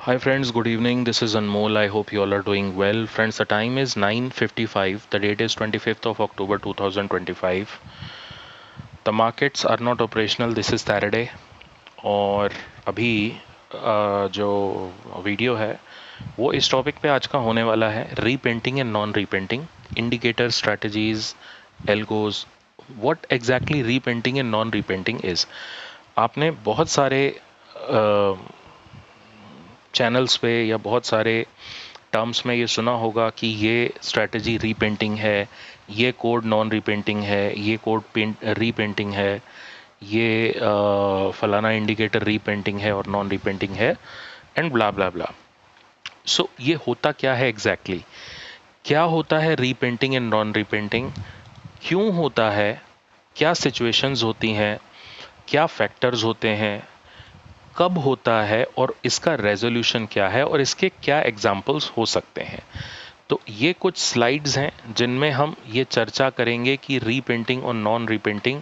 Hi friends, good evening. This is Anmol. I hope you all are doing well. Friends, the time is 9:55. The date is 25th of October 2025. The markets are not operational. This is Saturday. और अभी जो video है वो इस topic पे आज का होने वाला है, repainting and non repainting, indicator strategies, algos, what exactly repainting and non repainting is. आपने बहुत सारे चैनल्स पे या बहुत सारे टर्म्स में ये सुना होगा कि ये स्ट्रैटेजी रीपेंटिंग है, ये कोड नॉन रीपेंटिंग है, ये कोड रीपेंटिंग है, ये फलाना इंडिकेटर रीपेंटिंग है और नॉन रीपेंटिंग है, एंड ब्ला ब्ला ब्ला। सो ये होता क्या है एग्जैक्टली क्या होता है रीपेंटिंग एंड नॉन रीपेंटिंग, क्यों होता है, क्या सिचुएशंस होती हैं, क्या फैक्टर्स होते हैं, कब होता है और इसका रेजोल्यूशन क्या है और इसके क्या एग्जाम्पल्स हो सकते हैं। तो ये कुछ स्लाइड्स हैं जिनमें हम ये चर्चा करेंगे कि रीपेंटिंग और नॉन रीपेंटिंग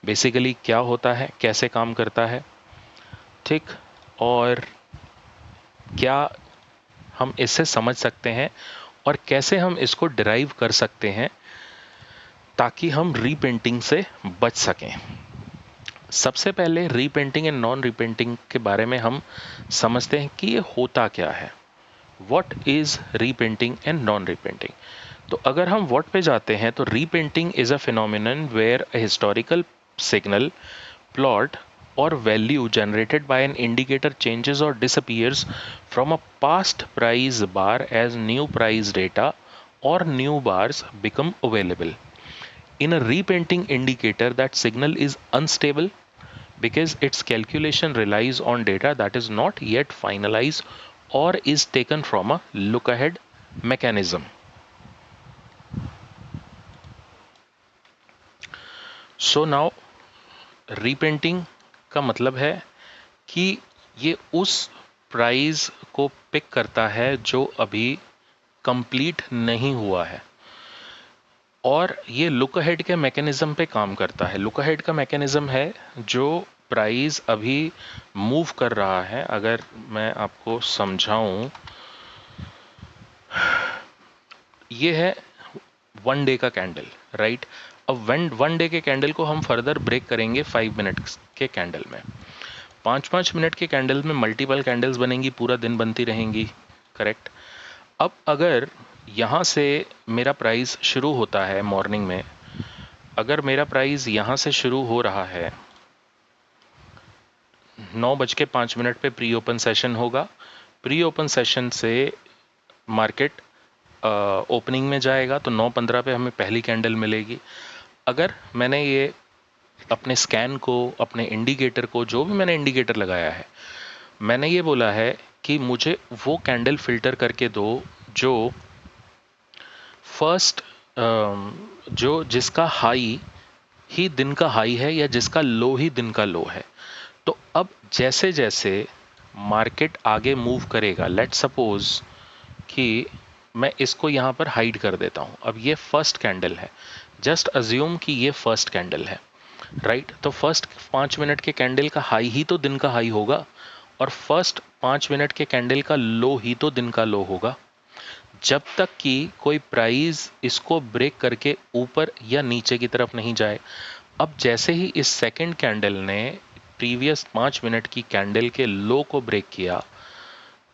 बेसिकली क्या होता है, कैसे काम करता है, ठीक, और क्या हम इससे समझ सकते हैं और कैसे हम इसको डिराइव कर सकते हैं ताकि हम रीपेंटिंग से बच सकें। सबसे पहले रीपेंटिंग एंड नॉन रीपेंटिंग के बारे में हम समझते हैं कि ये होता क्या है। What is repainting and non repainting. तो अगर हम व्हाट पे जाते हैं तो repainting is a phenomenon where a historical signal, plot or value generated by an indicator changes or disappears from a past price bar as new price data or new bars become available. In a repainting indicator, that signal is unstable because its calculation relies on data that is not yet finalized or is taken from a look ahead mechanism. So now repainting का मतलब है कि ये उस price को pick करता है जो अभी कंप्लीट नहीं हुआ है और ये लुक अहेड के मैकेनिज्म पे काम करता है। लुक अहेड का मैकेनिज्म है जो प्राइस अभी मूव कर रहा है। अगर मैं आपको समझाऊं, ये है वन डे का कैंडल, राइट। अब वन डे के कैंडल को हम फर्दर ब्रेक करेंगे 5 मिनट के कैंडल में। 5-5 मिनट के कैंडल में मल्टीपल कैंडल्स बनेंगी, पूरा दिन बनती रहेंगी, करेक्ट। अब अगर यहाँ से मेरा प्राइस शुरू होता है मॉर्निंग में, अगर मेरा प्राइस यहाँ से शुरू हो रहा है 9:05 पे प्री ओपन सेशन होगा। प्री ओपन सेशन से मार्केट ओपनिंग में जाएगा तो 9:15 पे हमें पहली कैंडल मिलेगी। अगर मैंने ये अपने स्कैन को, अपने इंडिकेटर को, जो भी मैंने इंडिकेटर लगाया है, मैंने ये बोला है कि मुझे वो कैंडल फिल्टर करके दो जो फर्स्ट, जो जिसका हाई ही दिन का हाई है या जिसका लो ही दिन का लो है। तो अब जैसे जैसे मार्केट आगे मूव करेगा, लेट सपोज कि मैं इसको यहां पर हाइड कर देता हूं। अब ये फर्स्ट कैंडल है, जस्ट अज्यूम कि ये फर्स्ट कैंडल है, राइट। तो फर्स्ट 5 मिनट के कैंडल का हाई ही तो दिन का हाई होगा और फर्स्ट 5 मिनट के कैंडल का लो ही तो दिन का लो होगा, जब तक कि कोई प्राइस इसको ब्रेक करके ऊपर या नीचे की तरफ नहीं जाए। अब जैसे ही इस सेकंड कैंडल ने प्रीवियस 5 मिनट की कैंडल के लो को ब्रेक किया,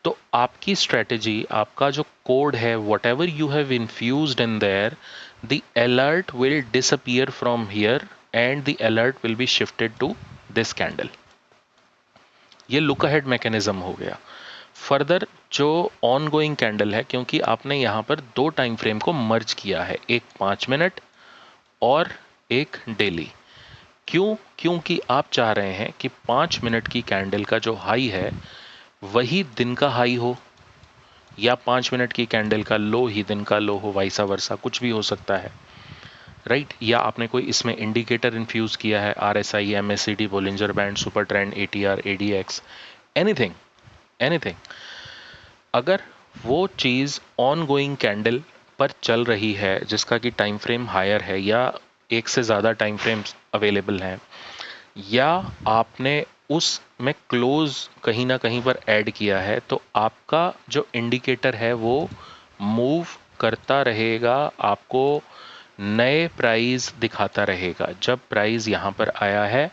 तो आपकी स्ट्रेटेजी, आपका जो कोड है, whatever you have infused in there, the alert will disappear from here and the alert will be shifted to this candle. ये लुक अहेड मैकेनिज्म हो गया। फर्दर जो ऑन गोइंग कैंडल है, क्योंकि आपने यहां पर दो टाइम फ्रेम को मर्ज किया है, एक 5 मिनट और एक डेली। क्यों? क्योंकि आप चाह रहे हैं कि 5 मिनट की कैंडल का जो हाई है वही दिन का हाई हो, या 5 मिनट की कैंडल का लो ही दिन का लो हो, वाइसा वर्सा कुछ भी हो सकता है, राइट। या आपने कोई इसमें इंडिकेटर इन्फ्यूज किया है, RSI, MACD, Bollinger band, super trend, ATR, ADX, anything, anything. अगर वो चीज ऑन गोइंग कैंडल पर चल रही है जिसका कि टाइम फ्रेम हायर है या एक से ज्यादा टाइम फ्रेम्स अवेलेबल हैं, या आपने उसमें क्लोज कहीं ना कहीं पर ऐड किया है, तो आपका जो इंडिकेटर है वो मूव करता रहेगा, आपको नए प्राइस दिखाता रहेगा। जब प्राइस यहाँ पर आया है,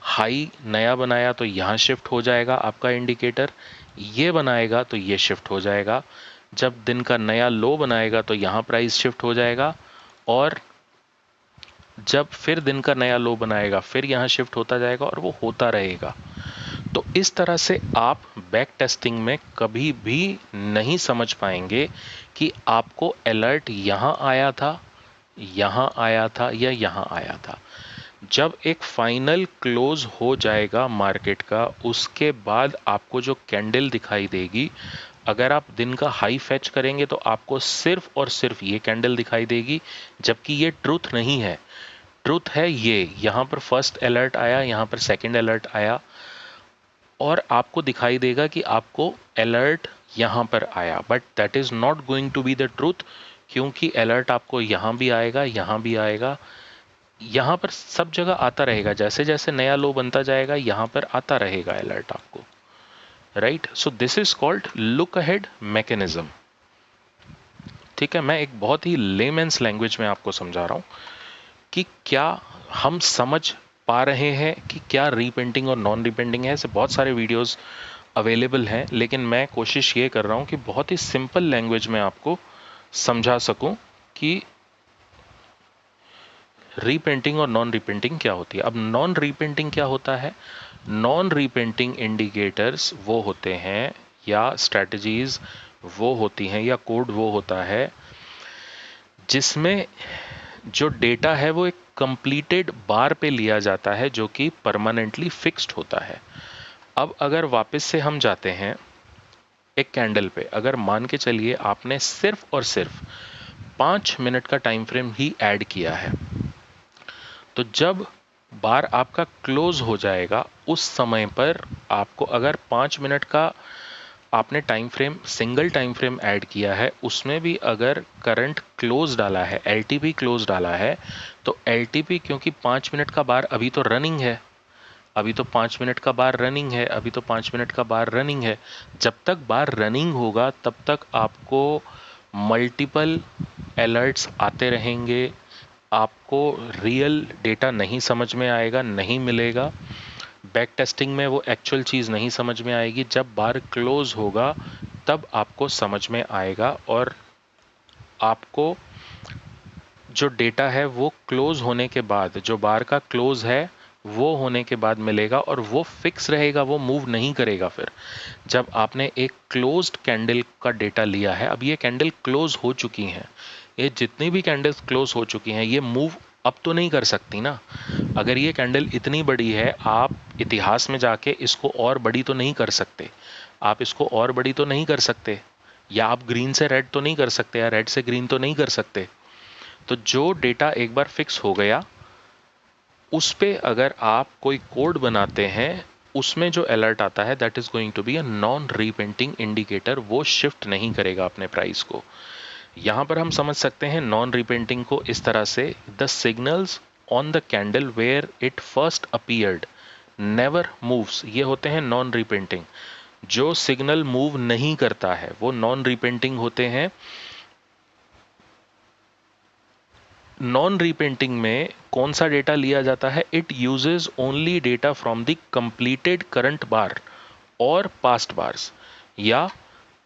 हाई नया बनाया तो यहाँ शिफ्ट हो जाएगा आपका इंडिकेटर, ये बनाएगा तो ये शिफ्ट हो जाएगा। जब दिन का नया लो बनाएगा तो यहाँ प्राइस शिफ्ट हो जाएगा, और जब फिर दिन का नया लो बनाएगा फिर यहाँ शिफ्ट होता जाएगा, और वो होता रहेगा। तो इस तरह से आप बैक टेस्टिंग में कभी भी नहीं समझ पाएंगे कि आपको अलर्ट यहाँ आया था, यहाँ आया था या यहाँ आया था। जब एक फाइनल क्लोज हो जाएगा मार्केट का, उसके बाद आपको जो कैंडल दिखाई देगी, अगर आप दिन का हाई फेच करेंगे तो आपको सिर्फ और सिर्फ ये कैंडल दिखाई देगी, जबकि ये ट्रूथ नहीं है। ट्रूथ है ये, यहाँ पर फर्स्ट अलर्ट आया, यहाँ पर सेकंड अलर्ट आया, और आपको दिखाई देगा कि आपको अलर्ट यहाँ पर आया, but that is not going to be the truth, क्योंकि अलर्ट आपको यहाँ भी आएगा, यहाँ भी आएगा, यहाँ पर सब जगह आता रहेगा। जैसे जैसे नया लो बनता जाएगा यहाँ पर आता रहेगा अलर्ट आपको, right. So this is called look ahead mechanism. ठीक है, मैं एक बहुत ही लेमेंस लैंग्वेज में आपको समझा रहा हूँ कि क्या हम समझ पा रहे हैं कि क्या रीपेंटिंग और नॉन रीपेंटिंग है। ऐसे बहुत सारे वीडियोस अवेलेबल हैं, लेकिन मैं कोशिश ये कर रहा हूँ कि बहुत ही सिंपल लैंग्वेज में आपको समझा सकूं कि रीपेंटिंग और नॉन रीपेंटिंग क्या होती है। अब नॉन रीपेंटिंग क्या होता है? नॉन रीपेंटिंग इंडिकेटर्स वो होते हैं, या स्ट्रैटेजीज वो होती हैं, या कोड वो होता है जिसमें जो डेटा है वो एक कंप्लीटेड बार पे लिया जाता है, जो कि परमानेंटली फिक्स्ड होता है। अब अगर वापस से हम जाते हैं एक कैंडल पे, अगर मान के चलिए आपने सिर्फ और सिर्फ 5 मिनट का टाइम फ्रेम ही ऐड किया है, तो जब बार आपका क्लोज हो जाएगा उस समय पर आपको, अगर 5 मिनट का आपने time frame, single time frame add किया है, उसमें भी अगर करंट क्लोज डाला है, एलटीपी क्लोज डाला है, तो एलटीपी, क्योंकि 5 मिनट का बार अभी तो रनिंग है, अभी तो 5 मिनट का बार रनिंग है, अभी तो 5 मिनट का बार रनिंग है, जब तक बार रनिंग होगा तब तक आपको मल्टीपल अलर्ट्स आते रहेंगे, आपको रियल डेटा नहीं समझ में आएगा, नहीं मिलेगा। बैक टेस्टिंग में वो एक्चुअल चीज़ नहीं समझ में आएगी। जब बार क्लोज होगा तब आपको समझ में आएगा, और आपको जो डेटा है वो क्लोज होने के बाद, जो बार का क्लोज है वो होने के बाद मिलेगा, और वो फिक्स रहेगा, वो मूव नहीं करेगा। फिर जब आपने एक क्लोज्ड कैंडल का डेटा लिया है, अब ये कैंडल क्लोज हो चुकी हैं, ये जितनी भी कैंडल्स क्लोज हो चुकी हैं ये मूव अब तो नहीं कर सकती ना। अगर ये कैंडल इतनी बड़ी है, आप इतिहास में जाके इसको और बड़ी तो नहीं कर सकते, आप इसको और बड़ी तो नहीं कर सकते, या आप ग्रीन से रेड तो नहीं कर सकते, या रेड से ग्रीन तो नहीं कर सकते। तो जो डेटा एक बार फिक्स हो गया, उस पे अगर आप कोई कोड बनाते हैं, उसमें जो अलर्ट आता है that is going to be a non repainting indicator, वो शिफ्ट नहीं करेगा अपने प्राइस को। यहां पर हम समझ सकते हैं नॉन रिपेंटिंग को इस तरह से, the signals on the candle where it first appeared never moves, ये होते हैं नॉन रिपेंटिंग। जो सिग्नल मूव नहीं करता है वो नॉन रिपेंटिंग होते हैं। नॉन रिपेंटिंग में कौन सा डेटा लिया जाता है? It uses only data from the completed current bar और पास्ट बार्स, या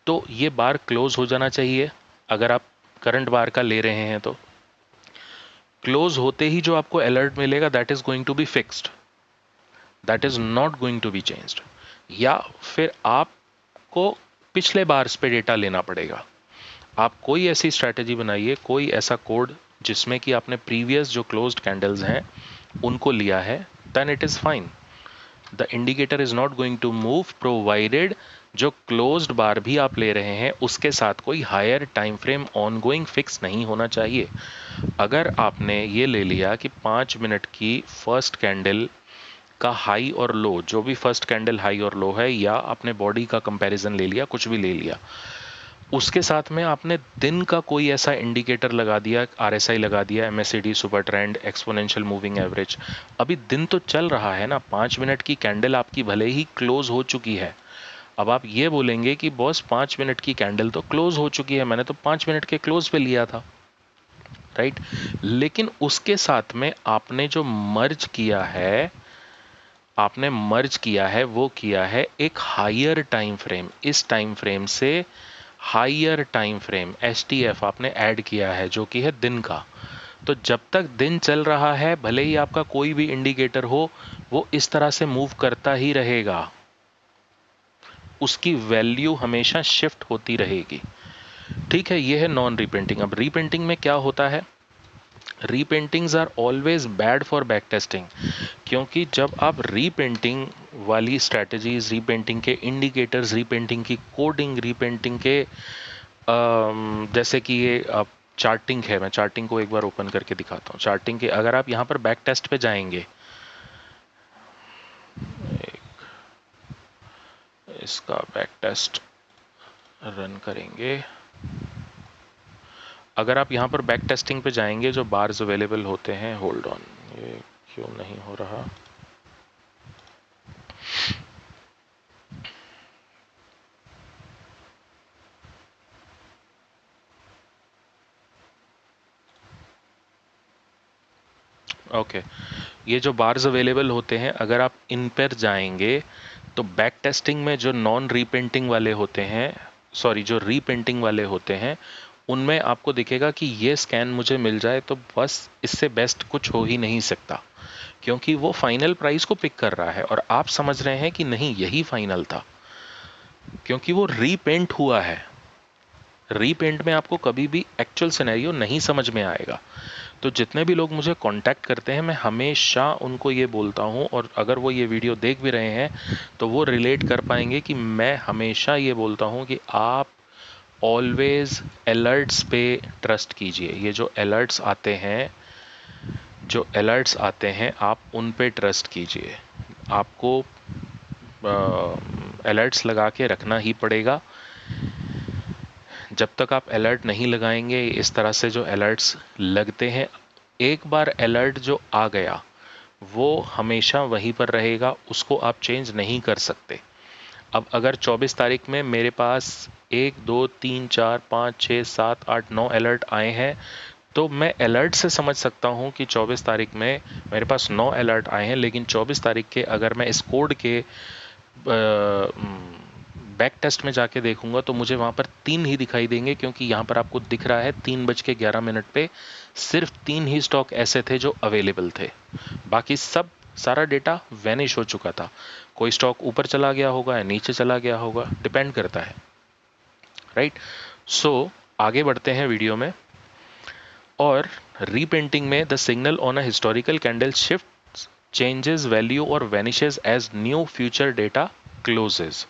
तो ये बार क्लोज हो जाना चाहिए, अगर आप करंट बार का ले रहे हैं तो क्लोज होते ही जो आपको अलर्ट मिलेगा that is going to be fixed, that is not going to be changed. या फिर आपको पिछले बार्स पे डेटा लेना पड़ेगा। आप कोई ऐसी स्ट्रैटेजी बनाइए, कोई ऐसा कोड जिसमें कि आपने प्रीवियस जो क्लोज्ड कैंडल्स हैं उनको लिया है, then it is fine. The indicator is not going to move provided जो क्लोज्ड बार भी आप ले रहे हैं उसके साथ कोई higher time frame ongoing fix नहीं होना चाहिए। अगर आपने ये ले लिया कि 5 मिनट की फर्स्ट कैंडल का हाई और लो, जो भी फर्स्ट कैंडल हाई और लो है, या आपने बॉडी का कंपैरिजन ले लिया, कुछ भी ले लिया, उसके साथ में आपने दिन का कोई ऐसा इंडिकेटर लगा दिया, आरएसआई लगा दिया, MSCD, super trend, exponential moving average. अभी दिन तो चल रहा है ना, 5 मिनट की कैंडल आपकी भले ही क्लोज हो चुकी है। अब आप ये बोलेंगे कि बॉस 5 मिनट की कैंडल तो क्लोज हो चुकी है, मैंने तो 5 मिनट के क्लोज पे लिया था, राइट। लेकिन उसके साथ में आपने जो मर्ज किया है, आपने मर्ज किया है, वो किया है एक हायर टाइम फ्रेम। इस टाइम फ्रेम से हायर टाइम फ्रेम एचटीएफ आपने ऐड किया है, जो कि है दिन का। तो जब तक दिन चल रहा है, भले ही आपका कोई भी इंडिकेटर हो, वो इस तरह से मूव करता ही रहेगा, उसकी वैल्यू हमेशा शिफ्ट होती रहेगी। ठीक है, ये है नॉन रीपेंटिंग। अब रीपेंटिंग में क्या होता है, repaintings are always bad for back testing. क्योंकि जब आप रीपेंटिंग वाली स्ट्रैटेजीज, रीपेंटिंग के इंडिकेटर्स, रीपेंटिंग की कोडिंग, रीपेंटिंग के जैसे कि ये आप चार्टिंग है, मैं चार्टिंग को एक बार ओपन करके दिखाता हूँ। चार्टिंग के अगर आप यहाँ पर बैक टेस्ट पे जाएंगे, इसका बैक टेस्ट रन करेंगे, अगर आप यहाँ पर बैक टेस्टिंग पे जाएंगे, जो बार्स अवेलेबल होते हैं, होल्ड ऑन, ये क्यों नहीं हो रहा, ओके। ये जो बार्स अवेलेबल होते हैं, अगर आप इन पर जाएंगे तो बैक टेस्टिंग में जो नॉन रीपेंटिंग वाले होते हैं, सॉरी जो रीपेंटिंग वाले होते हैं, उनमें आपको दिखेगा कि ये स्कैन मुझे मिल जाए तो बस इससे बेस्ट कुछ हो ही नहीं सकता। क्योंकि वो फाइनल प्राइस को पिक कर रहा है और आप समझ रहे हैं कि नहीं यही फाइनल था, क्योंकि वो रीपेंट हुआ है। रीपेंट में आपको कभी भी एक्चुअल सिनेरियो नहीं समझ में आएगा। तो जितने भी लोग मुझे कांटेक्ट करते हैं, मैं हमेशा उनको ये बोलता हूँ, और अगर वो ये वीडियो देख भी रहे हैं तो वो रिलेट कर पाएंगे कि मैं हमेशा ये बोलता हूँ कि आप ऑलवेज अलर्ट्स पे ट्रस्ट कीजिए। ये जो अलर्ट्स आते हैं, जो अलर्ट्स आते हैं, आप उन पे ट्रस्ट कीजिए। आपको अलर्ट्स लगा के रखना ही पड़ेगा। जब तक आप अलर्ट नहीं लगाएंगे, इस तरह से जो अलर्ट्स लगते हैं, एक बार अलर्ट जो आ गया वो हमेशा वहीं पर रहेगा, उसको आप चेंज नहीं कर सकते। अब अगर 24 तारीख में मेरे पास 1 2 3 4 5 6 7 8 9 अलर्ट आए हैं, तो मैं अलर्ट से समझ सकता हूं कि 24 तारीख में मेरे पास 9 अलर्ट आए हैं। लेकिन 24 तारीख के अगर मैं इस कोड के बैक टेस्ट में जाके देखूंगा तो मुझे वहां पर 3 ही दिखाई देंगे, क्योंकि यहां पर आपको दिख रहा है 3:11 पे सिर्फ 3 ही स्टॉक ऐसे थे जो अवेलेबल थे। बाकी सब सारा डेटा वैनिश हो चुका था। कोई स्टॉक ऊपर चला गया होगा या नीचे चला गया होगा, डिपेंड करता है, राइट। सो आगे बढ़ते हैं वीडियो में। और रीपेंटिंग में the signal on a historical candle shift changes value और vanishes as new future data closes.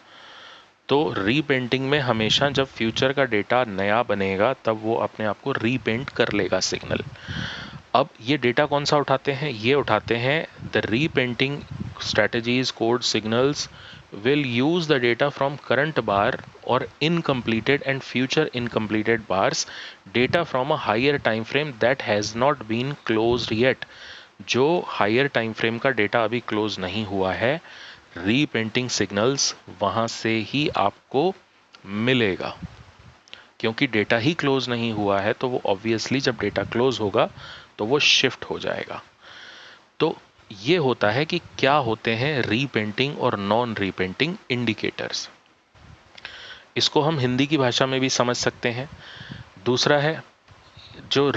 तो रीपेंटिंग में हमेशा जब फ्यूचर का डेटा नया बनेगा, तब वो अपने आप को रीपेंट कर लेगा सिग्नल। अब ये डेटा कौन सा उठाते हैं, ये उठाते हैं the repainting strategies code signals will use the data from current bar or incompleted and future incompleted bars data from a higher time frame that has not been closed yet। जो higher time frame का data अभी close नहीं हुआ है, repainting signals वहां से ही आपको मिलेगा। क्योंकि डेटा ही क्लोज नहीं हुआ है, तो वो ऑब्वियसली जब डेटा क्लोज होगा तो वो शिफ्ट हो जाएगा। तो ये होता है कि क्या होते हैं रीपेंटिंग और नॉन रीपेंटिंग इंडिकेटर्स। इसको हम हिंदी की भाषा में भी समझ सकते हैं। दूसरा है जो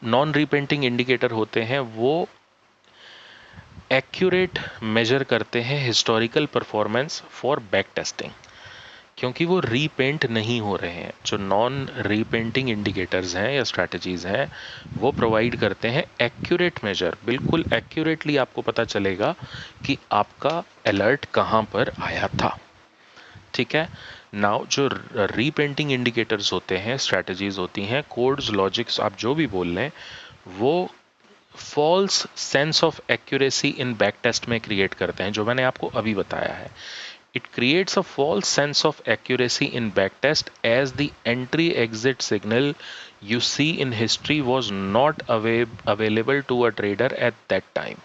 नॉन रीपेंटिंग इंडिकेटर होते हैं, वो एक्यूरेट मेजर करते हैं historical performance for back testing, क्योंकि वो रीपेंट नहीं हो रहे हैं। जो नॉन रीपेंटिंग इंडिकेटर्स हैं या स्ट्रैटेजीज हैं, वो प्रोवाइड करते हैं एक्यूरेट मेजर। बिल्कुल एक्यूरेटली आपको पता चलेगा कि आपका अलर्ट कहां पर आया था। ठीक है। नाउ जो रीपेंटिंग इंडिकेटर्स होते हैं, स्ट्रैटेजीज होती हैं, कोड्स, लॉजिक्स, आप जो भी बोल लें, वो false sense of accuracy in back test में क्रिएट करते हैं, जो मैंने आपको अभी बताया है। It creates a false sense of accuracy in backtest as the entry exit signal you see in history was not available to a trader at that time.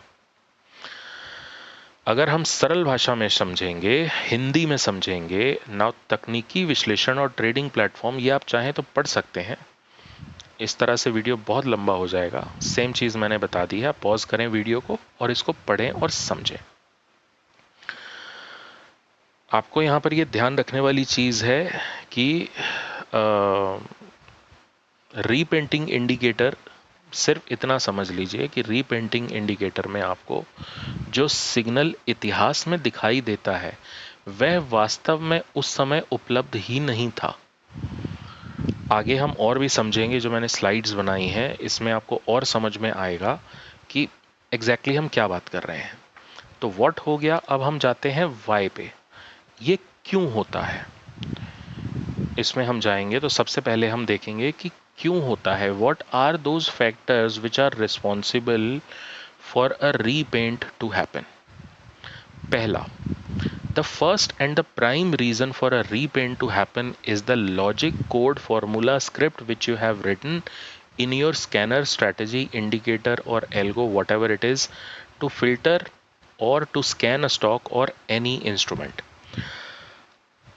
अगर हम सरल भाषा में समझेंगे, हिंदी में समझेंगे ना, तकनीकी विश्लेषण और ट्रेडिंग प्लेटफॉर्म, ये आप चाहें तो पढ़ सकते हैं। इस तरह से वीडियो बहुत लंबा हो जाएगा। सेम चीज मैंने बता दी है, पॉज करें वीडियो को और इसको पढ़ें और समझें। आपको यहां पर ये ध्यान रखने वाली चीज है कि रीपेंटिंग इंडिकेटर, सिर्फ इतना समझ लीजिए कि रीपेंटिंग इंडिकेटर में आपको जो सिग्नल इतिहास में दिखाई देता है वह वास्तव में उस समय उपलब्ध ही नहीं था। आगे हम और भी समझेंगे, जो मैंने स्लाइड्स बनाई हैं इसमें आपको और समझ में आएगा कि एग्जैक्टली हम क्या बात कर रहे हैं। तो व्हाट हो गया, अब हम जाते हैं वाई पे। ये क्यों होता है, इसमें हम जाएंगे तो सबसे पहले हम देखेंगे कि क्यों होता है। What are those factors which are responsible for a repaint to happen. पहला, the first and the prime reason for a repaint to happen is the logic code formula script which you have written in your scanner, strategy, indicator or algo, whatever it is, to filter or to scan a stock or any instrument.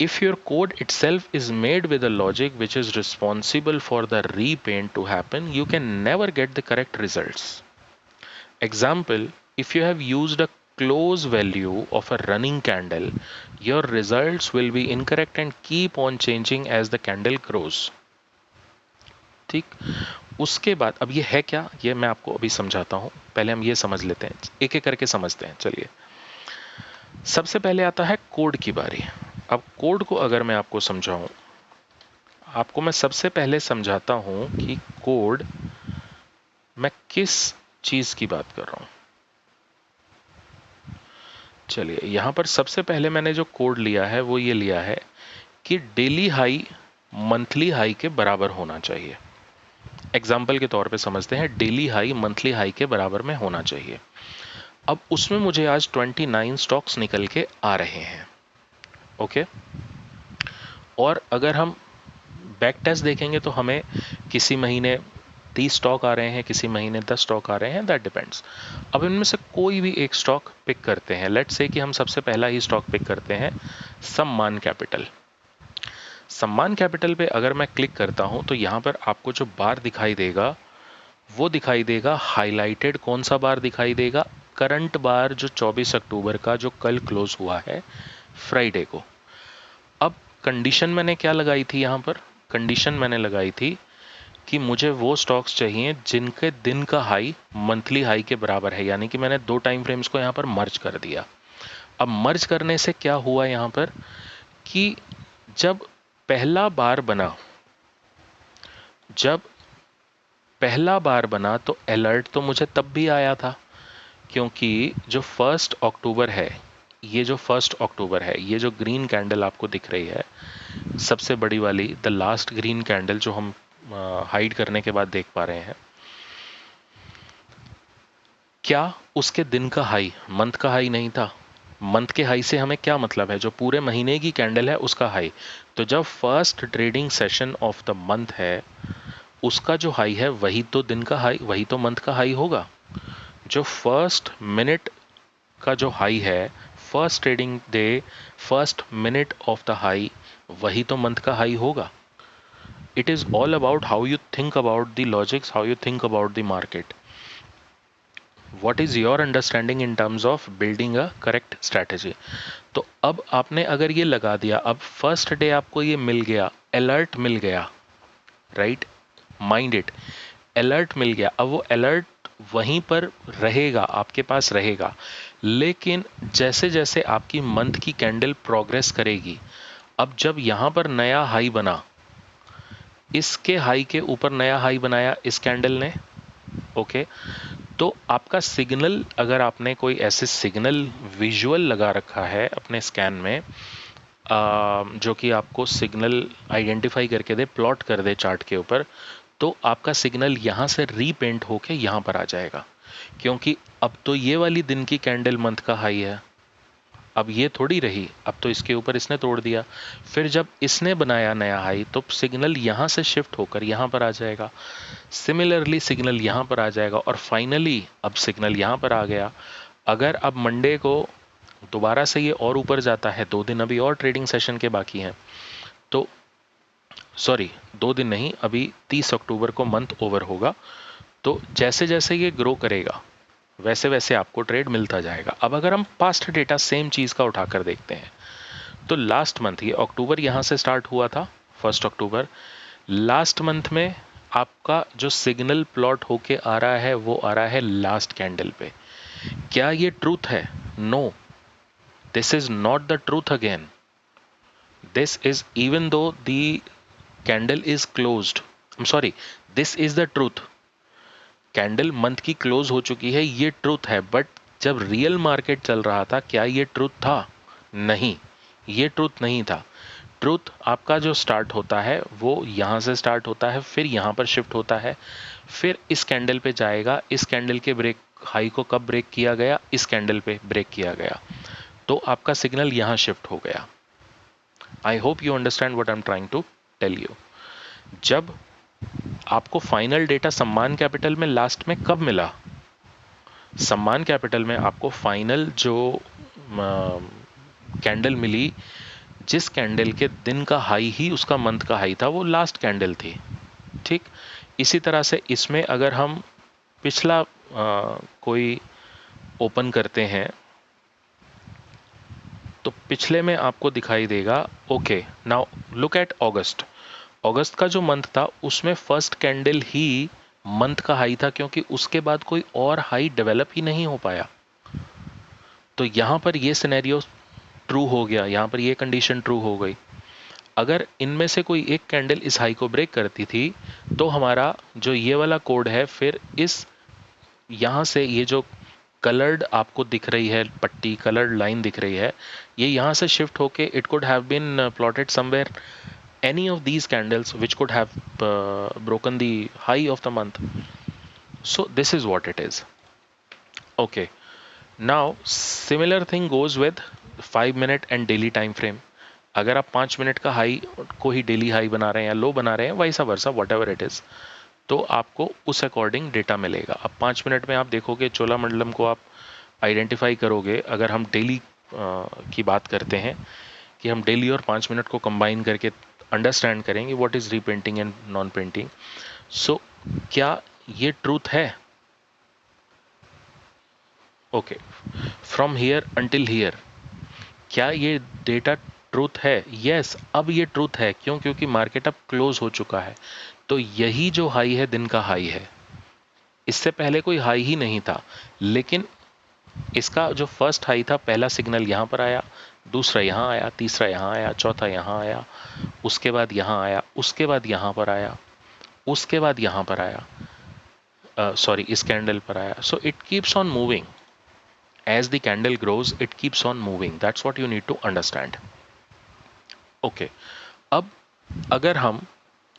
If your code itself is made with a logic which is responsible for the repaint to happen, you can never get the correct results. Example, if you have used a close value of a running candle, your results will be incorrect and keep on changing as the candle grows. ठीक, उसके बाद अब ये है क्या, ये मैं आपको अभी समझाता हूं। पहले हम ये समझ लेते हैं, एक एक करके समझते हैं। चलिए, सबसे पहले आता है कोड की बारी। अब कोड को अगर मैं आपको समझाऊं, आपको मैं सबसे पहले समझाता हूं कि कोड, मैं किस चीज की बात कर रहा हूं। चलिए, यहां पर सबसे पहले मैंने जो कोड लिया है वो ये लिया है कि डेली हाई मंथली हाई के बराबर होना चाहिए। एग्जाम्पल के तौर पे समझते हैं, डेली हाई मंथली हाई के बराबर में होना चाहिए। अब उसमें मुझे आज 29 स्टॉक्स निकल के आ रहे हैं, ओके। और अगर हम बैक टेस्ट देखेंगे तो हमें किसी महीने 30 स्टॉक आ रहे हैं, किसी महीने 10 स्टॉक आ रहे हैं, दैट डिपेंड्स। अब इनमें से कोई भी एक स्टॉक पिक करते हैं। लेट्स से कि हम सबसे पहला ही स्टॉक पिक करते हैं, सम्मान कैपिटल। सम्मान कैपिटल पे अगर मैं क्लिक करता हूं तो यहां पर आपको जो बार दिखाई देगा वो दिखाई देगा हाईलाइटेड। कौन सा बार दिखाई देगा? करंट बार, जो 24 अक्टूबर का, जो कल क्लोज हुआ है फ्राइडे को। अब कंडीशन मैंने क्या लगाई थी यहां पर? कंडीशन मैंने लगाई थी कि मुझे वो स्टॉक्स चाहिए जिनके दिन का हाई मंथली हाई के बराबर है, यानी कि मैंने दो टाइम फ्रेम्स को यहां पर मर्ज कर दिया। अब मर्ज करने से क्या हुआ यहां पर कि जब पहला बार बना, जब पहला बार बना तो अलर्ट तो मुझे तब भी आया था, क्योंकि जो 1 अक्टूबर है, ये जो 1 अक्टूबर है, ये जो ग्रीन कैंडल आपको दिख रही है सबसे बड़ी वाली, द लास्ट ग्रीन कैंडल, जो हम हाइड करने के बाद देख पा रहे हैं, क्या उसके दिन का हाई मंथ का हाई नहीं था? मंथ के हाई से हमें क्या मतलब है? जो पूरे महीने की कैंडल है उसका हाई। तो जब first trading session of the month है, उसका जो हाई है वही तो दिन का हाई, वही तो मंथ का हाई होगा। जो फर्स्ट मिनट का जो हाई है, first trading day first minute of the high, वही तो मंथ का हाई होगा। It is all about how you think about the logics, how you think about the market. What is your understanding in terms of building a correct strategy? तो अब आपने अगर ये लगा दिया, अब फर्स्ट डे आपको ये मिल गया, अलर्ट मिल गया, राइट, माइंड इट, अलर्ट मिल गया। अब वो अलर्ट वहीं पर रहेगा, आपके पास रहेगा, लेकिन जैसे जैसे आपकी मंथ की कैंडल प्रोग्रेस करेगी, अब जब यहां पर नया हाई बना, इसके हाई के ऊपर नया हाई बनाया इस कैंडल ने, ओके, तो आपका सिग्नल, अगर आपने कोई ऐसे सिग्नल विजुअल लगा रखा है अपने स्कैन में, जो कि आपको सिग्नल आइडेंटिफाई करके दे, प्लॉट कर दे चार्ट के ऊपर, तो आपका सिग्नल यहां से रीपेंट होके यहां पर आ जाएगा, क्योंकि अब तो ये वाली दिन की कैंडल मंथ का हाई है, अब ये थोड़ी रही, अब तो इसके ऊपर इसने तोड़ दिया। फिर जब इसने बनाया नया हाई तो सिग्नल यहां से शिफ्ट होकर यहां पर आ जाएगा, सिमिलरली सिग्नल यहां पर आ जाएगा, और फाइनली अब सिग्नल यहां पर आ गया। अगर अब मंडे को दोबारा से ये और ऊपर जाता है, 2 दिन अभी और ट्रेडिंग सेशन के बाकी हैं, तो सॉरी 2 दिन नहीं, अभी 30 अक्टूबर को मंथ ओवर होगा, तो जैसे जैसे ये ग्रो करेगा वैसे वैसे आपको ट्रेड मिलता जाएगा। अब अगर हम पास्ट डेटा सेम चीज का उठाकर देखते हैं, तो लास्ट मंथ ये अक्टूबर यहां से स्टार्ट हुआ था, 1 अक्टूबर, लास्ट मंथ में आपका जो सिग्नल प्लॉट होके आ रहा है वो आ रहा है लास्ट कैंडल पे। क्या ये ट्रूथ है? No, this is not the truth again. This is, even though the candle is closed, I am sorry, this is the truth. Candle month की क्लोज हो चुकी है, ये ट्रूथ है, बट जब रियल मार्केट चल रहा था क्या ये ट्रूथ था? नहीं, ये ट्रूथ नहीं था। ट्रूथ आपका जो स्टार्ट होता है वो यहां से स्टार्ट होता है, फिर यहां पर शिफ्ट होता है, फिर इस कैंडल पे जाएगा। इस कैंडल के ब्रेक हाई को कब ब्रेक किया गया? इस कैंडल पे ब्रेक किया गया, तो आपका सिग्नल यहां शिफ्ट हो गया। I hope you understand what I am trying to tell you. जब आपको फाइनल डेटा सम्मान कैपिटल में लास्ट में कब मिला? सम्मान कैपिटल में आपको फाइनल जो कैंडल मिली, जिस कैंडल के दिन का हाई ही उसका मंथ का हाई था, वो लास्ट कैंडल थी। ठीक, इसी तरह से इसमें अगर हम पिछला कोई ओपन करते हैं तो पिछले में आपको दिखाई देगा। ओके, नाउ लुक एट अगस्त। अगस्त का जो मंथ था उसमें फर्स्ट कैंडल ही मंथ का हाई था, क्योंकि उसके बाद कोई और हाई डेवलप ही नहीं हो पाया। तो यहां पर ये सिनेरियो ट्रू हो गया, यहां पर ये कंडीशन ट्रू हो गई। अगर इनमें से कोई एक कैंडल इस हाई को ब्रेक करती थी तो हमारा जो ये वाला कोड है, फिर इस यहां से ये जो कलर्ड आपको दिख रही है पट्टी, कलर्ड लाइन दिख रही है, ये यहां से शिफ्ट होके it could have been plotted somewhere, any of these candles which could have broken the high of the month. So this is what it is. Okay, now similar thing goes with 5 minute and daily time frame. अगर आप 5 minute का high को ही daily high बना रहे हैं या लो बना रहे हैं, वाइसा वर्सा वट एवर इट इज, तो आपको उस अकॉर्डिंग डेटा मिलेगा। अब 5 मिनट में आप देखोगे चोलामंडलम को आप आइडेंटिफाई करोगे। अगर हम डेली की बात करते हैं कि हम डेली और 5 मिनट को कंबाइन करके अंडरस्टैंड करेंगे what is repainting and non painting. So क्या ये ट्रूथ है? Okay, from here until here, क्या ये डेटा ट्रूथ है? यस, अब ये ट्रूथ है। क्यों? क्योंकि मार्केट अब क्लोज हो चुका है, तो यही जो हाई है दिन का हाई है। इससे पहले कोई हाई ही नहीं था, लेकिन इसका जो फर्स्ट हाई था, पहला सिग्नल यहां पर आया, दूसरा यहां आया, तीसरा यहां आया, चौथा यहां आया, उसके बाद यहां आया, उसके बाद यहां पर आया, उसके बाद यहां पर आया, सॉरी इस कैंडल पर आया। So it keeps on moving, as the candle grows it keeps on moving, that's what you need to understand. Okay, अब अगर हम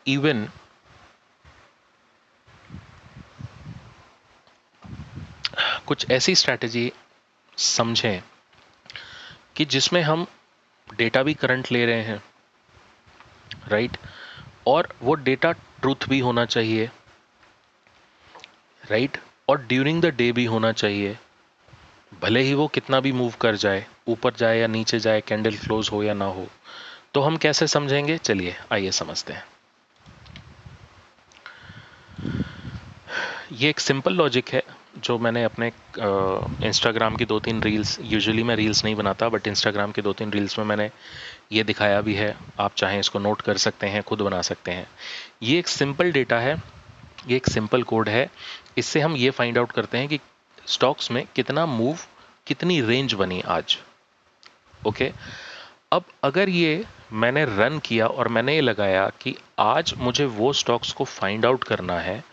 इवन कुछ ऐसी स्ट्रैटेजी समझें कि जिसमें हम डेटा भी करंट ले रहे हैं, राइट, और वो डेटा ट्रूथ भी होना चाहिए, राइट, और ड्यूरिंग द डे भी होना चाहिए, भले ही वो कितना भी मूव कर जाए, ऊपर जाए या नीचे जाए, कैंडल क्लोज हो या ना हो। तो हम कैसे समझेंगे? चलिए आइए समझते हैं। ये एक सिंपल लॉजिक है जो मैंने अपने इंस्टाग्राम की 2-3 रील्स, यूजुअली मैं रील्स नहीं बनाता बट इंस्टाग्राम की 2-3 रील्स में मैंने ये दिखाया भी है। आप चाहें इसको नोट कर सकते हैं, खुद बना सकते हैं। ये एक सिंपल डेटा है, ये एक सिंपल कोड है। इससे हम ये फाइंड आउट करते हैं कि स्टॉक्स में कितना मूव, कितनी रेंज बनी आज। ओके, अब अगर ये मैंने रन किया और मैंने ये लगाया कि आज मुझे वो स्टॉक्स को फाइंड आउट करना है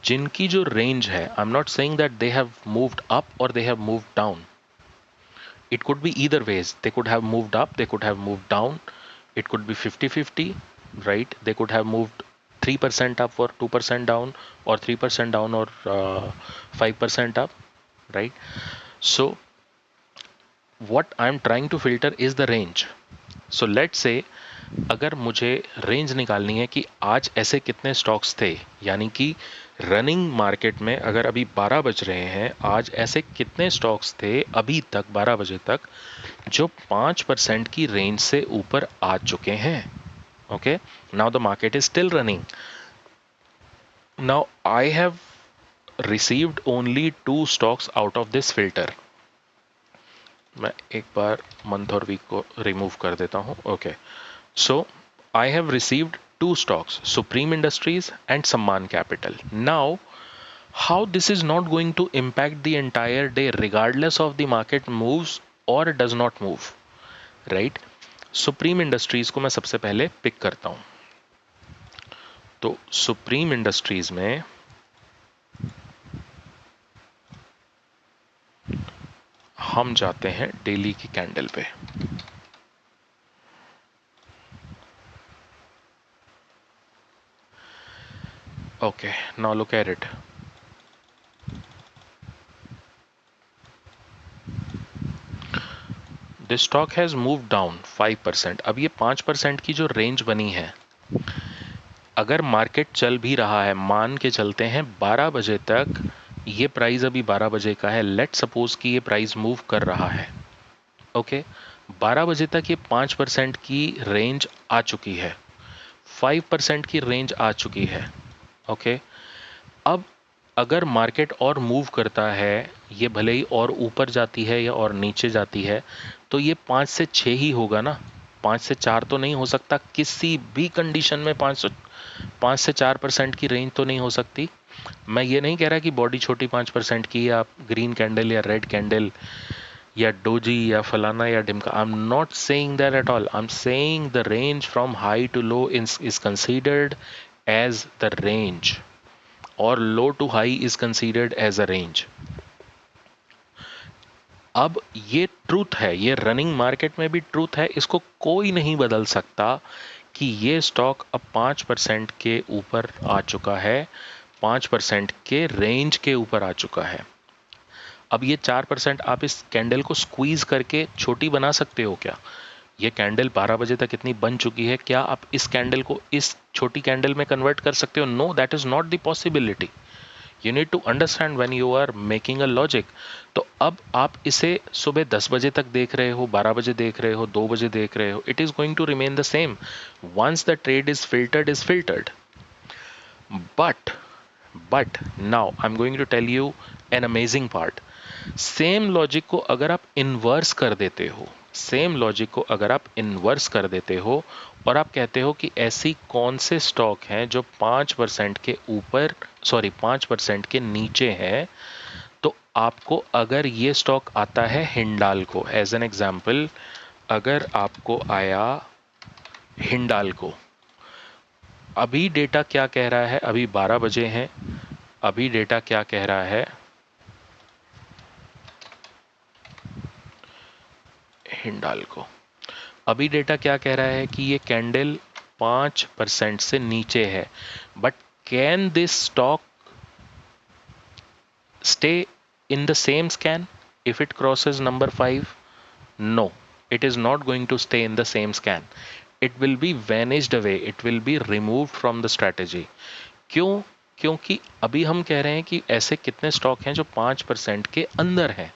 जिनकी जो रेंज है, I am not saying that they have moved up और they have moved down, it could be either ways, they could have moved up, they could have moved down, it could be 50-50, right, they could have moved 3% up or 2% down, or 3% down or 5% up, right? So what I'm trying to filter is the range. So let's say अगर मुझे range निकालनी है कि आज ऐसे कितने stocks थे, यानी कि रनिंग मार्केट में अगर अभी 12 बज रहे हैं, आज ऐसे कितने स्टॉक्स थे अभी तक 12 बजे तक जो 5% की रेंज से ऊपर आ चुके हैं. Okay, now the market is still running. Now I have received only 2 stocks out of this filter. मैं एक बार मंथ और वीक को रिमूव कर देता हूं. Okay, so I have received 2 stocks, Supreme Industries and Sammaan Capital. Now, how this is not going to impact the entire day regardless of the market moves or does not move, right? Supreme Industries को मैं सबसे पहले pick करता हूं. तो Supreme Industries में हम जाते हैं डेली की कैंडल पे. Okay, now look at it. This stock has move down 5%. अब ये 5% की जो रेंज बनी है, अगर मार्केट चल भी रहा है, मान के चलते हैं 12 बजे तक, ये प्राइस अभी 12 बजे का है, लेट सपोज कि ये प्राइस मूव कर रहा है. ओके, 12 बजे तक ये 5% की रेंज आ चुकी है, 5% की रेंज आ चुकी है. ओके, अब अगर मार्केट और मूव करता है, ये भले ही और ऊपर जाती है या और नीचे जाती है, तो ये 5 से 6 ही होगा ना, 5 से 4 तो नहीं हो सकता किसी भी कंडीशन में. 5 से 4% की रेंज तो नहीं हो सकती. मैं ये नहीं कह रहा कि बॉडी छोटी 5% की, या ग्रीन कैंडल या रेड कैंडल या डोजी या फलाना या डिमका. I am not saying that at all. I am saying the range from high to low is considered as the range, और low to high is considered as a range. अब ये truth है, ये running market में भी truth है, इसको कोई नहीं बदल सकता कि ये स्टॉक अब 5% के ऊपर आ चुका है, 5% के रेंज के ऊपर आ चुका है. अब ये 4% आप इस कैंडल को स्क्वीज करके छोटी बना सकते हो क्या? ये कैंडल 12 बजे तक इतनी बन चुकी है, क्या आप इस कैंडल को इस छोटी कैंडल में कन्वर्ट कर सकते हो? No, that is not the possibility. You need to understand when you are making a logic. तो अब आप इसे सुबह 10 बजे तक देख रहे हो, 12 बजे देख रहे हो, 2 बजे देख रहे हो, it is going to remain the same. Once the trade is filtered. But now I am going to tell you an amazing part. Same logic को अगर आप इन्वर्स कर देते हो, सेम लॉजिक को अगर आप इन्वर्स कर देते हो और आप कहते हो कि ऐसी कौन से स्टॉक हैं जो 5% के ऊपर, सॉरी 5% के नीचे है, तो आपको अगर ये स्टॉक आता है हिंडाल्को, एज एन एग्जांपल, अगर आपको आया हिंडाल्को, अभी डेटा क्या कह रहा है, अभी 12 बजे हैं, अभी डेटा क्या कह रहा है, हिंडाल्को, अभी डेटा क्या कह रहा है कि ये कैंडल 5% से नीचे है. But can this stock stay in the same scan if it crosses number 5? No, it is not going to stay in the same scan. It will be vanished away, it will be removed from the strategy. क्यों? क्योंकि अभी हम कह रहे हैं कि ऐसे कितने स्टॉक हैं जो 5% के अंदर हैं,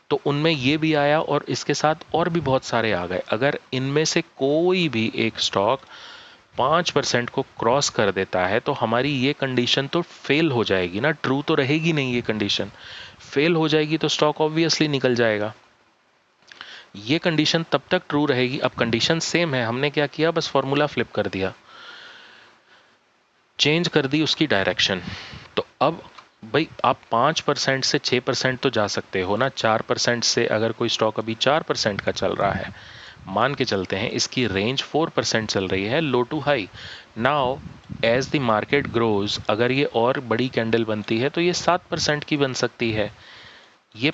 तो उनमें ये भी आया और इसके साथ और भी बहुत सारे आ गए. अगर इनमें से कोई भी एक स्टॉक 5% को क्रॉस कर देता है तो हमारी ये कंडीशन तो फेल हो जाएगी ना, ट्रू तो रहेगी नहीं. ये कंडीशन फेल हो जाएगी तो स्टॉक ऑब्वियसली निकल जाएगा. ये कंडीशन तब तक ट्रू रहेगी. अब कंडीशन सेम है, हमने क्या किया, बस फॉर्मूला फ्लिप कर दिया, चेंज कर दी उसकी डायरेक्शन. तो अब भाई आप 5% से 6% तो जा सकते हो ना. 4% से अगर कोई स्टॉक अभी 4% का चल रहा है, मान के चलते हैं इसकी रेंज 4% चल रही है, low to high. Now as the market grows, अगर ये और बड़ी कैंडल बनती है तो ये 7% की बन सकती है, ये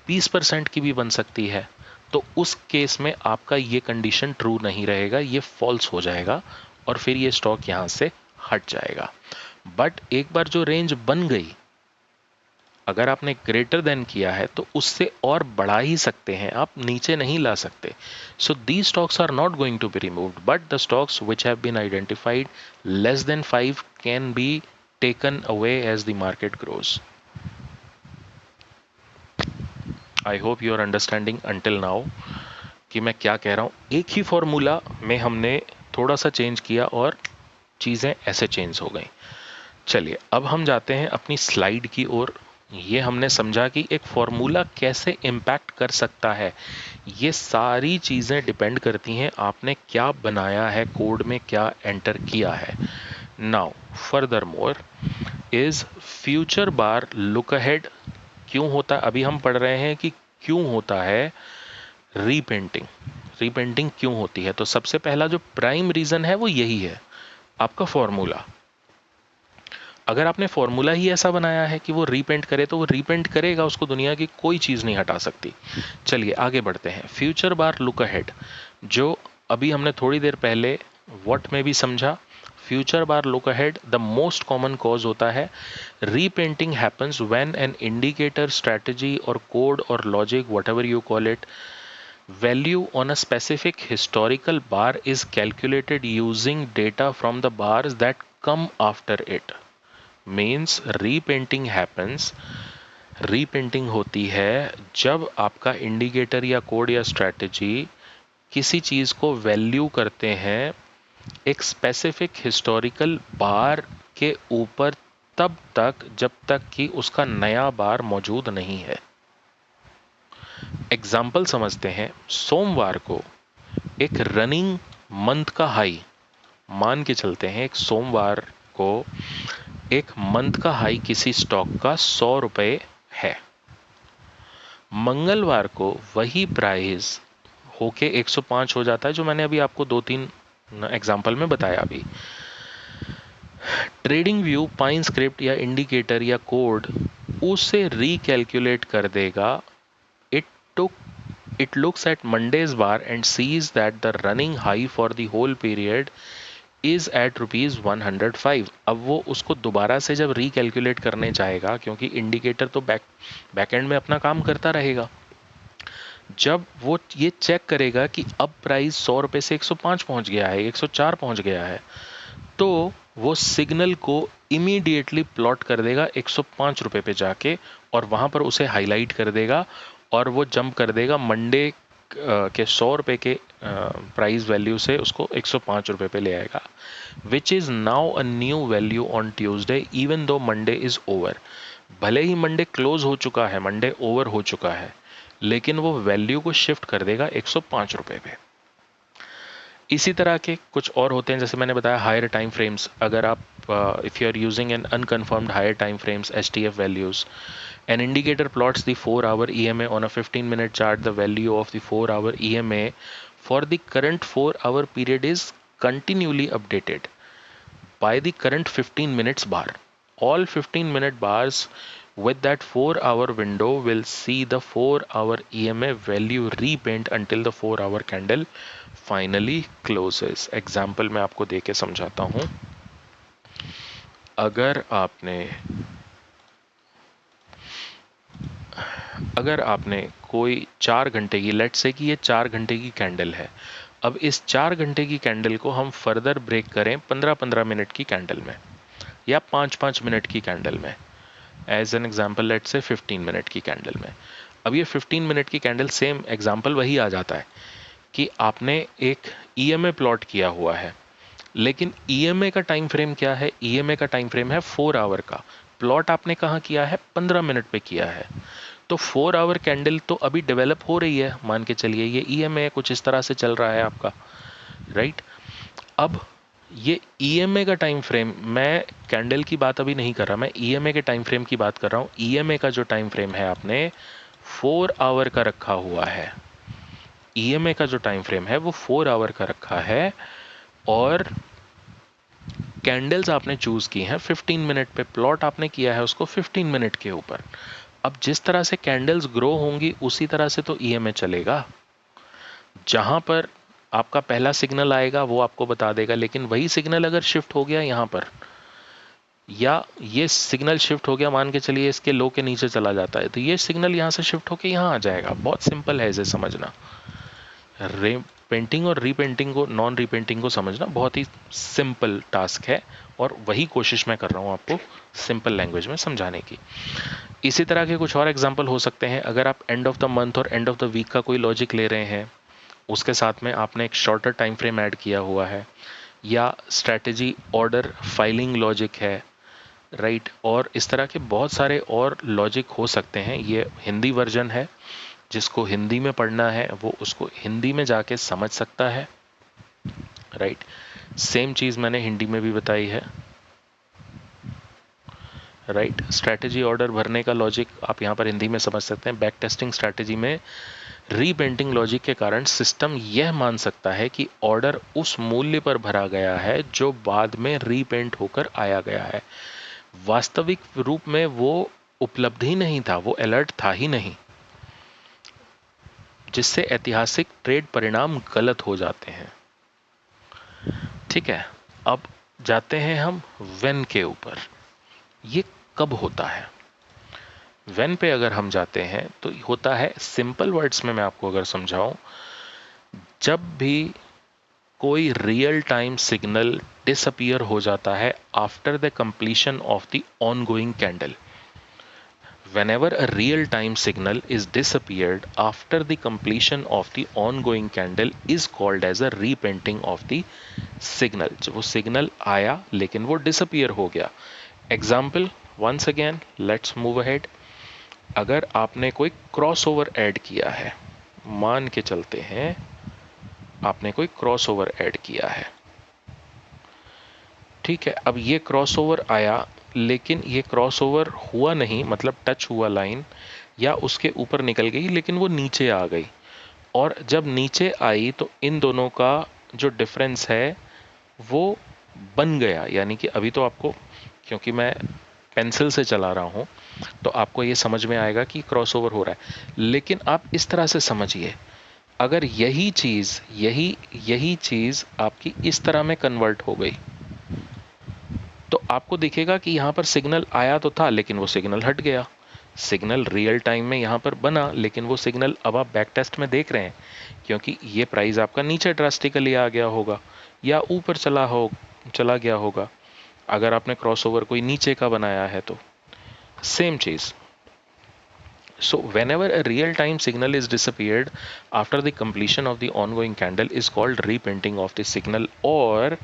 20% की भी बन सकती है. तो उस केस में आपका ये कंडीशन ट्रू नहीं रहेगा, ये फॉल्स हो जाएगा और फिर ये स्टॉक यहां से हट जाएगा. बट एक बार जो रेंज बन गई, अगर आपने ग्रेटर देन किया है तो उससे और बढ़ा ही सकते हैं, आप नीचे नहीं ला सकते. So these stocks are not going to be removed, but the stocks which have been identified less than 5 can be taken away as the market grows. I hope you are understanding until now कि मैं क्या कह रहा हूं. एक ही formula में हमने थोड़ा सा चेंज किया और चीजें ऐसे चेंज हो गई. चलिए अब हम जाते हैं अपनी स्लाइड की ओर. ये हमने समझा कि एक फॉर्मूला कैसे इम्पैक्ट कर सकता है. ये सारी चीजें डिपेंड करती हैं आपने क्या बनाया है, कोड में क्या एंटर किया है. Now further more is future bar look ahead क्यों होता है. अभी हम पढ़ रहे हैं कि क्यों होता है रीपेंटिंग. रीपेंटिंग क्यों होती है, तो सबसे पहला जो प्राइम रीजन है वो यही है, आपका फॉर्मूला. अगर आपने फॉर्मूला ही ऐसा बनाया है कि वो रीपेंट करे तो वो रीपेंट करेगा, उसको दुनिया की कोई चीज नहीं हटा सकती. चलिए आगे बढ़ते हैं. फ्यूचर बार लुक अहेड, जो अभी हमने थोड़ी देर पहले व्हाट में भी समझा. Future bar look ahead the most common cause होता है repainting happens when an indicator, strategy और कोड और logic, whatever you call it, value on a specific historical bar is calculated using data from the bars that come after it. Means repainting happens. repainting होती है जब आपका indicator या code या strategy किसी चीज को वैल्यू करते हैं एक स्पेसिफिक हिस्टोरिकल बार के ऊपर, तब तक जब तक कि उसका नया बार मौजूद नहीं है. एग्जाम्पल समझते हैं. सोमवार को एक रनिंग मंथ का हाई मान के चलते हैं. एक सोमवार को एक मंथ का हाई किसी स्टॉक का 100 रुपए है. मंगलवार को वही प्राइस होके 105 हो जाता है, जो मैंने अभी आपको 2-3 एग्जाम्पल में बताया. अभी ट्रेडिंग व्यू पाइन स्क्रिप्ट या इंडिकेटर या कोड उसे रिकैलकुलेट कर देगा. It took it looks at Monday's bar and sees that the running high for the whole period is at rupees 105. अब वो उसको दोबारा से जब रिकैलकुलेट करने जाएगा, क्योंकि इंडिकेटर तो बैक एंड में अपना काम करता रहेगा, जब वो ये चेक करेगा कि अब प्राइस 100 रुपए से 105 पहुंच गया है, 104 पहुंच गया है, तो वो सिग्नल को इमीडिएटली प्लॉट कर देगा 105 रुपए पे जाके, और वहां पर उसे हाईलाइट कर देगा और वो जंप कर देगा मंडे के 100 रुपए के प्राइस वैल्यू से उसको 105 रुपए पे ले आएगा, which is now a new value on Tuesday even though Monday is over. भले ही मंडे क्लोज हो चुका है, मंडे ओवर हो चुका है, लेकिन वो वैल्यू को शिफ्ट कर देगा 105 रुपए पे. इसी तरह के कुछ और होते हैं, जैसे मैंने बताया हायर टाइम फ्रेम्स. अगर आप if you are using an unconfirmed higher time frames STF values, an indicator plots the 4-hour EMA on a 15-minute chart. The value of the 4-hour EMA for the current 4-hour period is continually updated by the current 15 minutes bar. All 15-minute bars with that 4-hour window will see the 4-hour EMA value repaint until the 4-hour candle finally closes. Example मैं आपको देके समझाता हूँ. अगर आपने कोई 4 घंटे की, लेट्स से कि ये 4 घंटे की कैंडल है, अब इस 4 घंटे की कैंडल को हम फर्दर ब्रेक करें 15-15 मिनट की कैंडल में या 5-5 मिनट की कैंडल में, as an example let's say 15 minute की कैंडल में. अब ये 15 मिनट की कैंडल, सेम एग्जांपल वही आ जाता है कि आपने एक EMA प्लॉट किया हुआ है, लेकिन EMA का टाइम फ्रेम क्या है? EMA का टाइम फ्रेम है 4 आवर का. प्लॉट आपने कहाँ किया है? 15 मिनट पे किया है. तो 4 आवर कैंडल तो अभी डेवलप हो रही है, मान के चलिए ये EMA कुछ इस तरह से चल रहा है आपका, राइट. अब ये EMA का टाइम फ्रेम, मैं कैंडल की बात अभी नहीं कर रहा, मैं EMA के टाइम फ्रेम की बात कर रहा हूँ. EMA का जो टाइम फ्रेम है आपने 4 आवर का रखा हुआ है. EMA का जो टाइम फ्रेम है वो 4 आवर का रखा है, और कैंडल्स आपने चूज की हैं 15 मिनट पे. प्लॉट आपने किया है उसको 15 मिनट के ऊपर. अब जिस तरह से कैंडल्स ग्रो होंगी उसी तरह से तो EMA चलेगा. जहां पर आपका पहला सिग्नल आएगा वो आपको बता देगा, लेकिन वही सिग्नल अगर शिफ्ट हो गया यहां पर, या ये सिग्नल शिफ्ट हो गया, मान के चलिए इसके लो के नीचे चला जाता है, तो ये सिग्नल यहाँ से शिफ्ट होके यहाँ आ जाएगा। बहुत सिंपल है इसे समझना। पेंटिंग और रीपेंटिंग को, नॉन रीपेंटिंग को समझना बहुत ही सिंपल टास्क है, और वही कोशिश मैं कर रहा हूँ आपको सिंपल लैंग्वेज में समझाने की। इसी तरह के कुछ और एग्जांपल हो सकते हैं। अगर आप एंड ऑफ द मंथ और एंड ऑफ द वीक का कोई लॉजिक ले रहे हैं, उसके साथ में आपने एक शॉर्टर टाइम फ्रेम ऐड किया हुआ है, या स्ट्रैटेजी ऑर्डर फाइलिंग लॉजिक है, राइट, और इस तरह के बहुत सारे और लॉजिक हो सकते हैं। ये हिंदी वर्जन है, जिसको हिंदी में पढ़ना है वो उसको हिंदी में जाके समझ सकता है, राइट। सेम चीज़ मैंने हिंदी में भी बताई है, राइट। स्ट्रैटेजी ऑर्डर भरने का लॉजिक आप यहाँ पर हिंदी में समझ सकते हैं। बैक टेस्टिंग स्ट्रैटेजी में रीपेंटिंग लॉजिक के कारण सिस्टम यह मान सकता है कि ऑर्डर उस मूल्य पर भरा गया है जो बाद में रीपेंट होकर आया गया है। वास्तविक रूप में वो उपलब्ध ही नहीं था, वो अलर्ट था ही नहीं, जिससे ऐतिहासिक ट्रेड परिणाम गलत हो जाते हैं। ठीक है, अब जाते हैं हम व्हेन के ऊपर। ये कब होता है? व्हेन पे अगर हम जाते हैं तो होता है, सिंपल वर्ड्स में मैं आपको अगर समझाऊं, जब भी कोई रियल टाइम सिग्नल डिसअपियर हो जाता है after the completion of the ongoing candle. Whenever a real-time signal is disappeared after the completion of the ongoing candle is called as a repainting of the signal। जब वो signal आया लेकिन वो disappear हो गया। Example, once again let's move ahead. अगर आपने कोई क्रॉसओवर ऐड किया है, मान के चलते हैं आपने कोई क्रॉसओवर ऐड किया है, ठीक है। अब ये क्रॉसओवर आया लेकिन ये क्रॉसओवर हुआ नहीं, मतलब टच हुआ लाइन या उसके ऊपर निकल गई, लेकिन वो नीचे आ गई। और जब नीचे आई तो इन दोनों का जो डिफरेंस है वो बन गया। यानी कि अभी तो आपको, क्योंकि मैं पेंसिल से चला रहा हूं, तो आपको ये समझ में आएगा कि क्रॉसओवर हो रहा है। लेकिन आप इस तरह से समझिए, अगर यही चीज आपकी इस तरह में कन्वर्ट हो गई, तो आपको दिखेगा कि यहां पर सिग्नल आया तो था लेकिन वो सिग्नल हट गया। सिग्नल रियल टाइम में यहां पर बना, लेकिन वो सिग्नल अब आप बैक टेस्ट में देख रहे हैं, क्योंकि ये प्राइस आपका नीचे ड्रास्टिकली आ गया होगा या ऊपर चला गया होगा, अगर आपने क्रॉसओवर कोई नीचे का बनाया है तो। सेम चीज। So whenever a real-time signal is disappeared after the completion of the ongoing candle is called repainting of the signal, or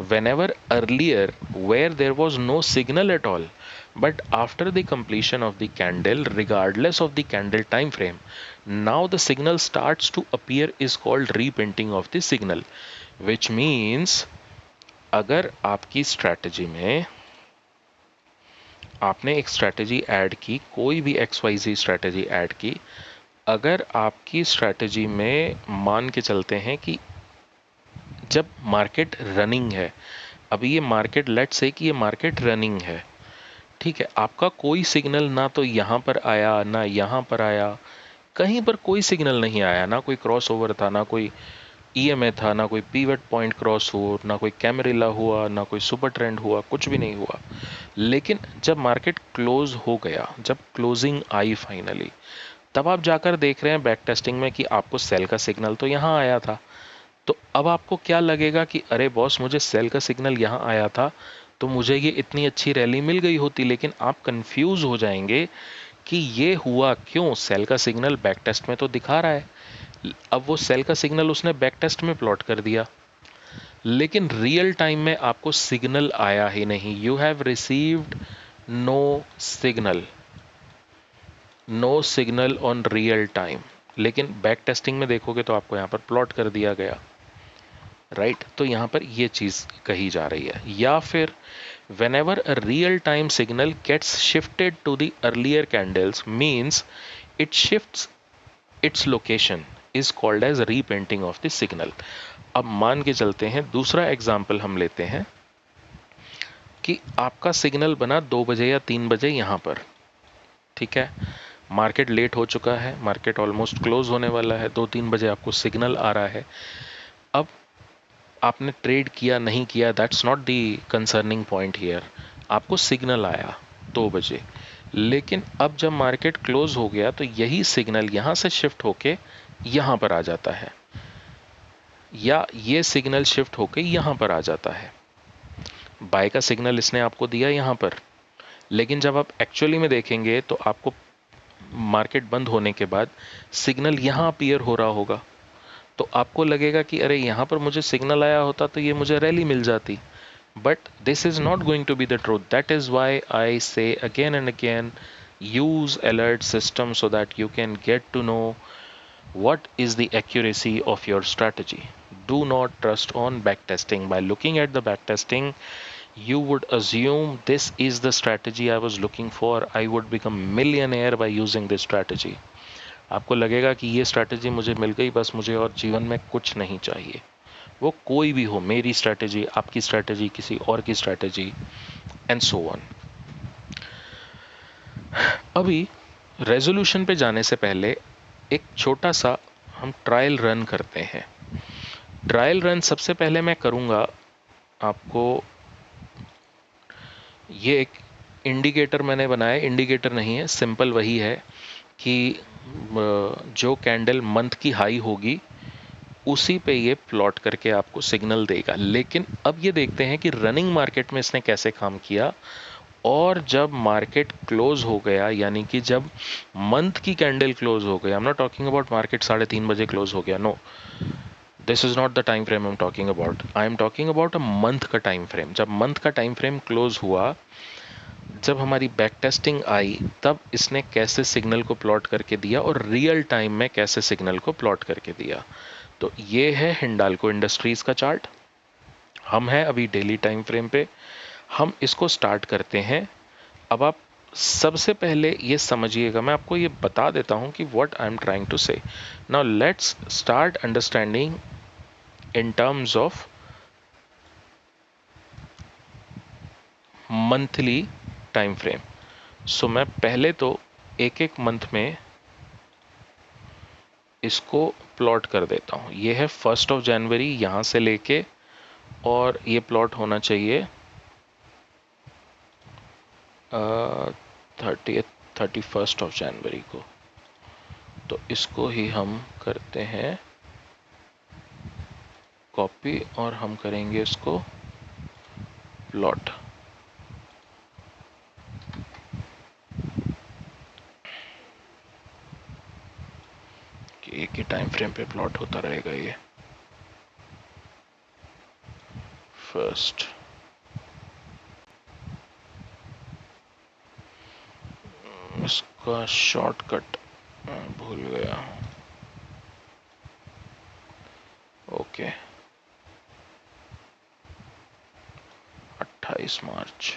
whenever earlier where there was no signal at all, but after the completion of the candle regardless of the candle time frame, now the signal starts to appear is called repainting of the signal, which means अगर आपकी strategy में आपने एक strategy add की, कोई भी XYZ strategy add की, अगर आपकी स्ट्रैटेजी में मान के चलते हैं कि जब मार्केट रनिंग है, अभी ये मार्केट, लेट्स से कि ये मार्केट रनिंग है, ठीक है, आपका कोई सिग्नल ना तो यहाँ पर आया ना यहाँ पर आया, कहीं पर कोई सिग्नल नहीं आया, ना कोई क्रॉसओवर था, ना कोई EMA था, ना कोई पीवट पॉइंट क्रॉस हुआ, ना कोई कैमरिला हुआ, ना कोई सुपर ट्रेंड हुआ, कुछ भी नहीं हुआ। लेकिन जब मार्केट क्लोज हो गया, जब क्लोजिंग आई फाइनली, तब आप जाकर देख रहे हैं बैक टेस्टिंग में कि आपको सेल का सिग्नल तो यहाँ आया था। तो अब आपको क्या लगेगा कि अरे बॉस, मुझे सेल का सिग्नल यहाँ आया था तो मुझे ये इतनी अच्छी रैली मिल गई होती। लेकिन आप कंफ्यूज हो जाएंगे कि ये हुआ क्यों, सेल का सिग्नल बैक टेस्ट में तो दिखा रहा है। अब वो सेल का सिग्नल उसने बैक टेस्ट में प्लॉट कर दिया, लेकिन रियल टाइम में आपको सिग्नल आया ही नहीं। You have received no signal, no signal on real time. लेकिन बैक टेस्टिंग में देखोगे तो आपको यहाँ पर प्लॉट कर दिया गया, राइट। तो यहाँ पर ये चीज कही जा रही है। या फिर whenever a real time signal gets shifted to the earlier candles means it shifts its location is called as repainting of the signal। अब मान के चलते हैं, दूसरा एग्जाम्पल हम लेते हैं कि आपका सिग्नल बना 2 बजे या 3 बजे यहां पर, ठीक है, मार्केट लेट हो चुका है, मार्केट ऑलमोस्ट क्लोज होने वाला है, 2-3 बजे आपको सिग्नल आ रहा है। अब आपने ट्रेड किया नहीं किया, that's not the concerning point here. आपको सिग्नल आया 2 बजे, लेकिन अब जब मार्केट क्लोज हो गया तो यही सिग्नल यहां से शिफ्ट होके यहां पर आ जाता है, या ये सिग्नल शिफ्ट होके यहां पर आ जाता है। बाय का सिग्नल इसने आपको दिया यहां पर, लेकिन जब आप एक्चुअली में देखेंगे तो आपको मार्केट बंद होने के बाद सिग्नल यहां अपीयर हो रहा होगा, तो आपको लगेगा कि अरे यहां पर मुझे सिग्नल आया होता तो ये मुझे रैली मिल जाती। But this is not going to be the truth. That is why I say again and again, use alert system so that you can get to know what is the accuracy of your strategy. Do not trust on backtesting. By looking at the backtesting, you would assume this is the strategy I was looking for. I would become millionaire by using this strategy. आपको लगेगा कि ये strategy मुझे मिल गई, बस मुझे और जीवन में कुछ नहीं चाहिए। वो कोई भी हो, मेरी स्ट्रैटेजी, आपकी स्ट्रैटेजी, किसी और की स्ट्रैटेजी, एंड सो ऑन। अभी रेजोल्यूशन पे जाने से पहले एक छोटा सा हम ट्रायल रन करते हैं। ट्रायल रन सबसे पहले मैं करूंगा आपको, ये एक इंडिकेटर मैंने बनाया, इंडिकेटर नहीं है, सिंपल वही है कि जो कैंडल मंथ की हाई होगी उसी पे ये प्लॉट करके आपको सिग्नल देगा। लेकिन अब ये देखते हैं कि रनिंग मार्केट में इसने कैसे काम किया, और जब मार्केट क्लोज हो गया, यानी कि जब मंथ की कैंडल क्लोज हो गया, I am not talking about market 3:30 बजे क्लोज हो गया, no, this is not the time frame I am talking about, I am talking about a month का टाइम फ्रेम। जब मंथ का टाइम फ्रेम क्लोज हुआ, जब हमारी बैक टेस्टिंग आई, तब इसने कैसे सिग्नल को प्लॉट करके दिया और रियल टाइम में कैसे सिग्नल को प्लॉट करके दिया। तो ये है हिंडाल्को इंडस्ट्रीज का चार्ट। हम हैं अभी डेली टाइम फ्रेम पे, हम इसको स्टार्ट करते हैं। अब आप सबसे पहले ये समझिएगा, मैं आपको ये बता देता हूं कि what I am trying to say. Now let's start understanding in terms of monthly time frame. So मैं पहले तो एक एक मंथ में इसको प्लॉट कर देता हूं। ये है 1 जनवरी, यहां से लेके, और ये प्लॉट होना चाहिए 31 जनवरी को। तो इसको ही हम करते हैं कॉपी और हम करेंगे इसको प्लॉट। कि एक ही टाइम फ्रेम पे प्लॉट होता रहेगा ये। फर्स्ट इसका शॉर्टकट भूल गया, ओके, 28 मार्च।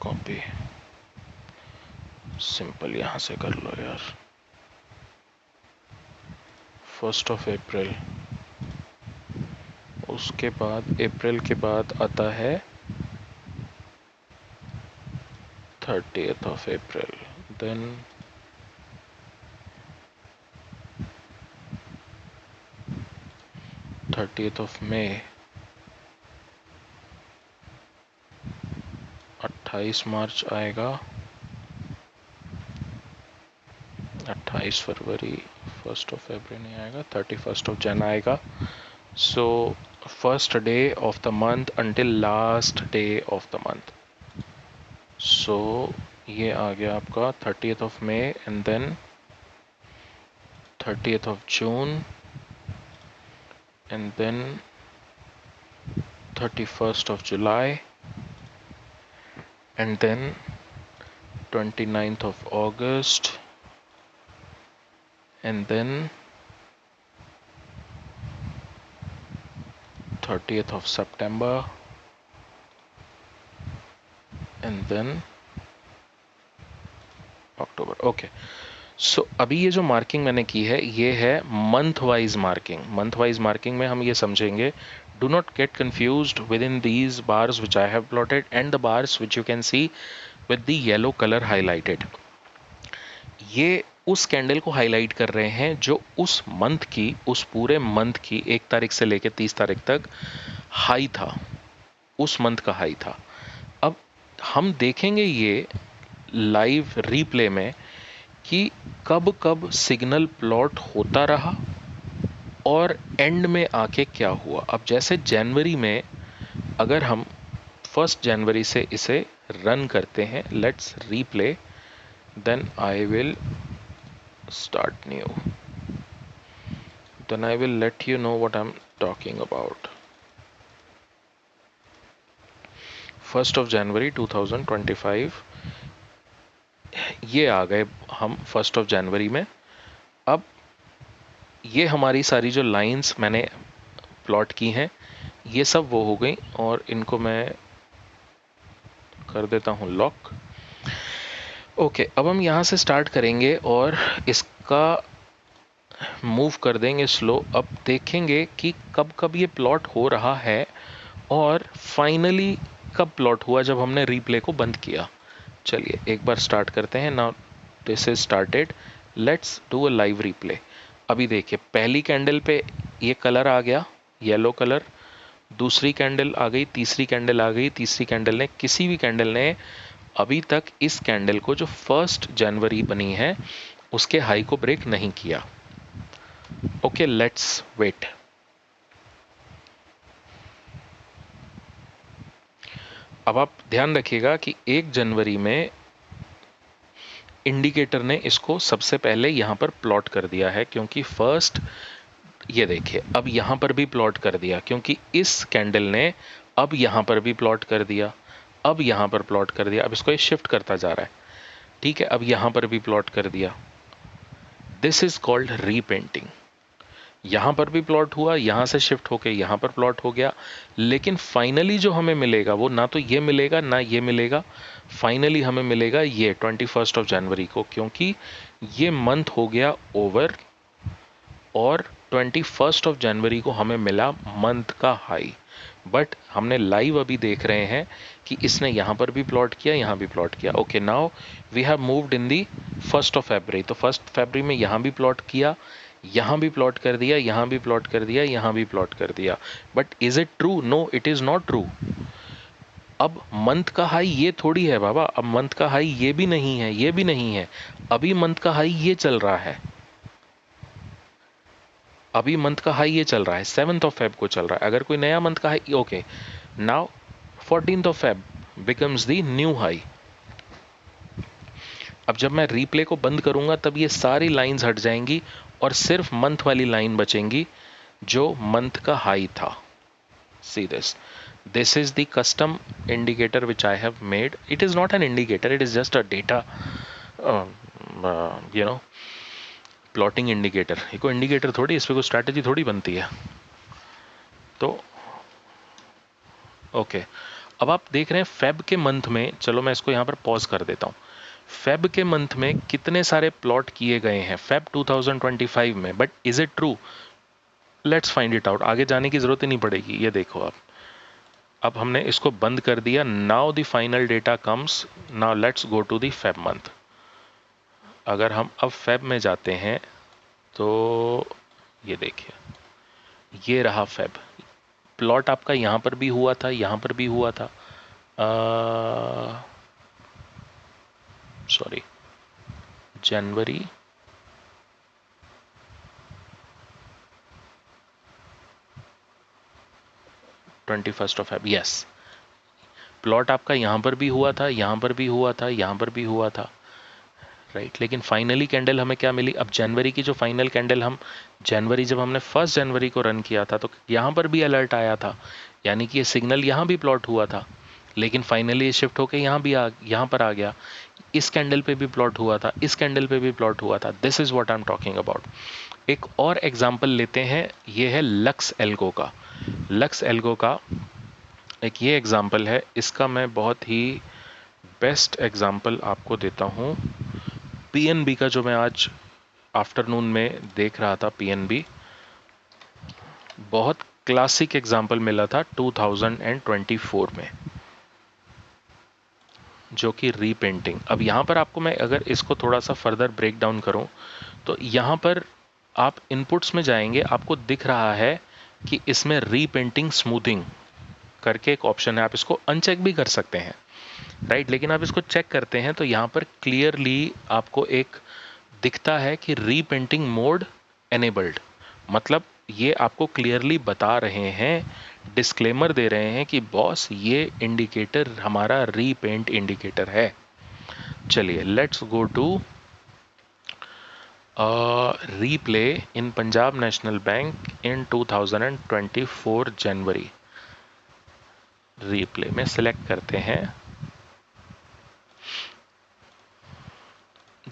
कॉपी, सिंपल यहां से कर लो यार। 1 अप्रैल, उसके बाद अप्रैल के बाद आता है 30 अप्रैल, देन 30 मई, 28 मार्च आएगा, 28 फरवरी, 1 फरवरी नहीं आएगा, 31 जन आएगा। So first day of the month until last day of the month. So ये आ गया आपका 30 May, and then 30 June, and then 31 July, and then 29th August, and then 30th September, and then October। Okay, so अभी ये जो marking मैंने की है, ये है month wise marking. Month wise marking में हम ये समझेंगे, do not get confused within these bars which I have plotted and the bars which you can see with the yellow color highlighted। ये उस कैंडल को हाईलाइट कर रहे हैं जो उस मंथ की, उस पूरे मंथ की 1 तारीख से लेकर 30 तारीख तक हाई था, उस मंथ का हाई था। अब हम देखेंगे ये लाइव रीप्ले में कि कब कब सिग्नल प्लॉट होता रहा और एंड में आके क्या हुआ। अब जैसे जनवरी में अगर हम 1 जनवरी से इसे रन करते हैं, let's replay, then I will start new, then I will let you know what I'm talking about. 1 जनवरी 2025, ये आ गए हम 1 जनवरी में। अब ये हमारी सारी जो लाइंस मैंने प्लॉट की हैं ये सब वो हो गई, और इनको मैं कर देता हूँ लॉक। ओके, अब हम यहाँ से स्टार्ट करेंगे और इसका मूव कर देंगे स्लो। अब देखेंगे कि कब कब ये प्लॉट हो रहा है और फाइनली कब प्लॉट हुआ जब हमने रीप्ले को बंद किया। चलिए एक बार स्टार्ट करते हैं। Now this is started, let's do a live replay. अभी देखिए पहली कैंडल पे ये कलर आ गया, येलो कलर, दूसरी कैंडल आ गई, तीसरी कैंडल आ गई, तीसरी कैंडल ने, किसी भी कैंडल ने अभी तक इस कैंडल को जो 1 जनवरी बनी है उसके हाई को ब्रेक नहीं किया। Okay, let's wait. अब आप ध्यान रखिएगा कि 1 जनवरी में इंडिकेटर ने इसको सबसे पहले यहां पर प्लॉट कर दिया है, क्योंकि फर्स्ट, ये देखिए अब यहां पर भी प्लॉट कर दिया, क्योंकि इस कैंडल ने अब यहां पर भी प्लॉट कर दिया, अब यहां पर प्लॉट कर दिया। अब इसको ये शिफ्ट करता जा रहा है, ठीक है, अब यहां पर भी प्लॉट कर दिया। This is called repainting. यहां पर भी प्लॉट हुआ, यहां से शिफ्ट होके यहां पर प्लॉट हो गया, लेकिन फाइनली जो हमें मिलेगा वो ना तो ये मिलेगा ना ये मिलेगा। फाइनली हमें मिलेगा ये 21 जनवरी को, क्योंकि ये मंथ हो गया ओवर और 21 जनवरी को हमें मिला मंथ का हाई। बट हमने लाइव अभी देख रहे हैं कि इसने यहां पर भी प्लॉट किया, यहां भी प्लॉट किया। Okay, now we have moved in the 1 February. तो 1 फरवरी में यहां भी प्लॉट किया, यहां भी प्लॉट कर दिया, यहां भी प्लॉट कर दिया, यहां भी प्लॉट कर दिया। But is it true? No, it is not true. अब मंथ का हाई ये थोड़ी है बाबा, अब मंथ का हाई ये भी नहीं है, ये भी नहीं है। अभी मंथ का हाई ये चल रहा है, अभी मंथ का हाई ये चल रहा है, 7 फेब को चल रहा है। अगर कोई नया मंथ का high, okay, now 14 Feb becomes the new high. अब जब मैं रीप्ले को बंद करूंगा तब ये सारी लाइंस हट जाएंगी और सिर्फ मंथ वाली लाइन बचेंगी जो मंथ का हाई था। सी this is the custom indicator which I have made. It is not an indicator, it is just a data uh, you know plotting indicator. ये कोई इंडिकेटर थोड़ी, इस पे कोई स्ट्रैटेजी थोड़ी बनती है। तो ओके, अब आप देख रहे हैं फेब के मंथ में, चलो मैं इसको यहां पर पॉज कर देता हूं। फेब के मंथ में कितने सारे प्लॉट किए गए हैं फेब 2025 में, but is it true? Let's find it out. आगे जाने की जरूरत ही नहीं पड़ेगी, ये देखो आप, अब हमने इसको बंद कर दिया। Now the final data comes, now let's go to the Feb month. अगर हम अब फेब में जाते हैं तो ये देखिए, ये रहा फेब। प्लॉट आपका यहां पर भी हुआ था, यहां पर भी हुआ था, सॉरी, जनवरी, फेब, यस, प्लॉट आपका यहां पर भी हुआ था, यहां पर भी हुआ था, यहां पर भी हुआ था, राइट। लेकिन फाइनली कैंडल हमें क्या मिली? अब जनवरी की जो फाइनल कैंडल, हम जनवरी जब हमने 1 जनवरी को रन किया था तो यहां पर भी अलर्ट आया था, यानी कि ये सिग्नल यहां भी प्लॉट हुआ था, लेकिन फाइनली ये शिफ्ट होकर यहां पर आ गया। इस कैंडल पे भी प्लॉट हुआ था, इस कैंडल पे भी प्लॉट हुआ था। This is what I am talking about. एक और एग्जांपल लेते हैं, ये है लक्स एल्गो का। लक्स एल्गो का एक ये एग्जांपल है, इसका मैं बहुत ही बेस्ट एग्जांपल आपको देता हूं। पीएनबी का जो मैं आज आफ्टरनून में देख रहा था, पीएनबी बहुत क्लासिक एग्जांपल मिला था 2024 में। जो कि रीपेंटिंग। अब यहाँ पर आपको मैं अगर इसको थोड़ा सा फर्दर ब्रेक डाउन करूँ तो यहाँ पर आप इनपुट्स में जाएंगे, आपको दिख रहा है कि इसमें रीपेंटिंग स्मूथिंग करके एक ऑप्शन है, आप इसको अनचेक भी कर सकते हैं, राइट। लेकिन आप इसको चेक करते हैं तो यहाँ पर क्लियरली आपको एक दिखता है कि रीपेंटिंग मोड एनेबल्ड, मतलब ये आपको क्लियरली बता रहे हैं, डिस्क्लेमर दे रहे हैं कि बॉस ये इंडिकेटर हमारा रीपेंट इंडिकेटर है। चलिए let's go to replay in Punjab National Bank in 2024 January. Replay में सिलेक्ट करते हैं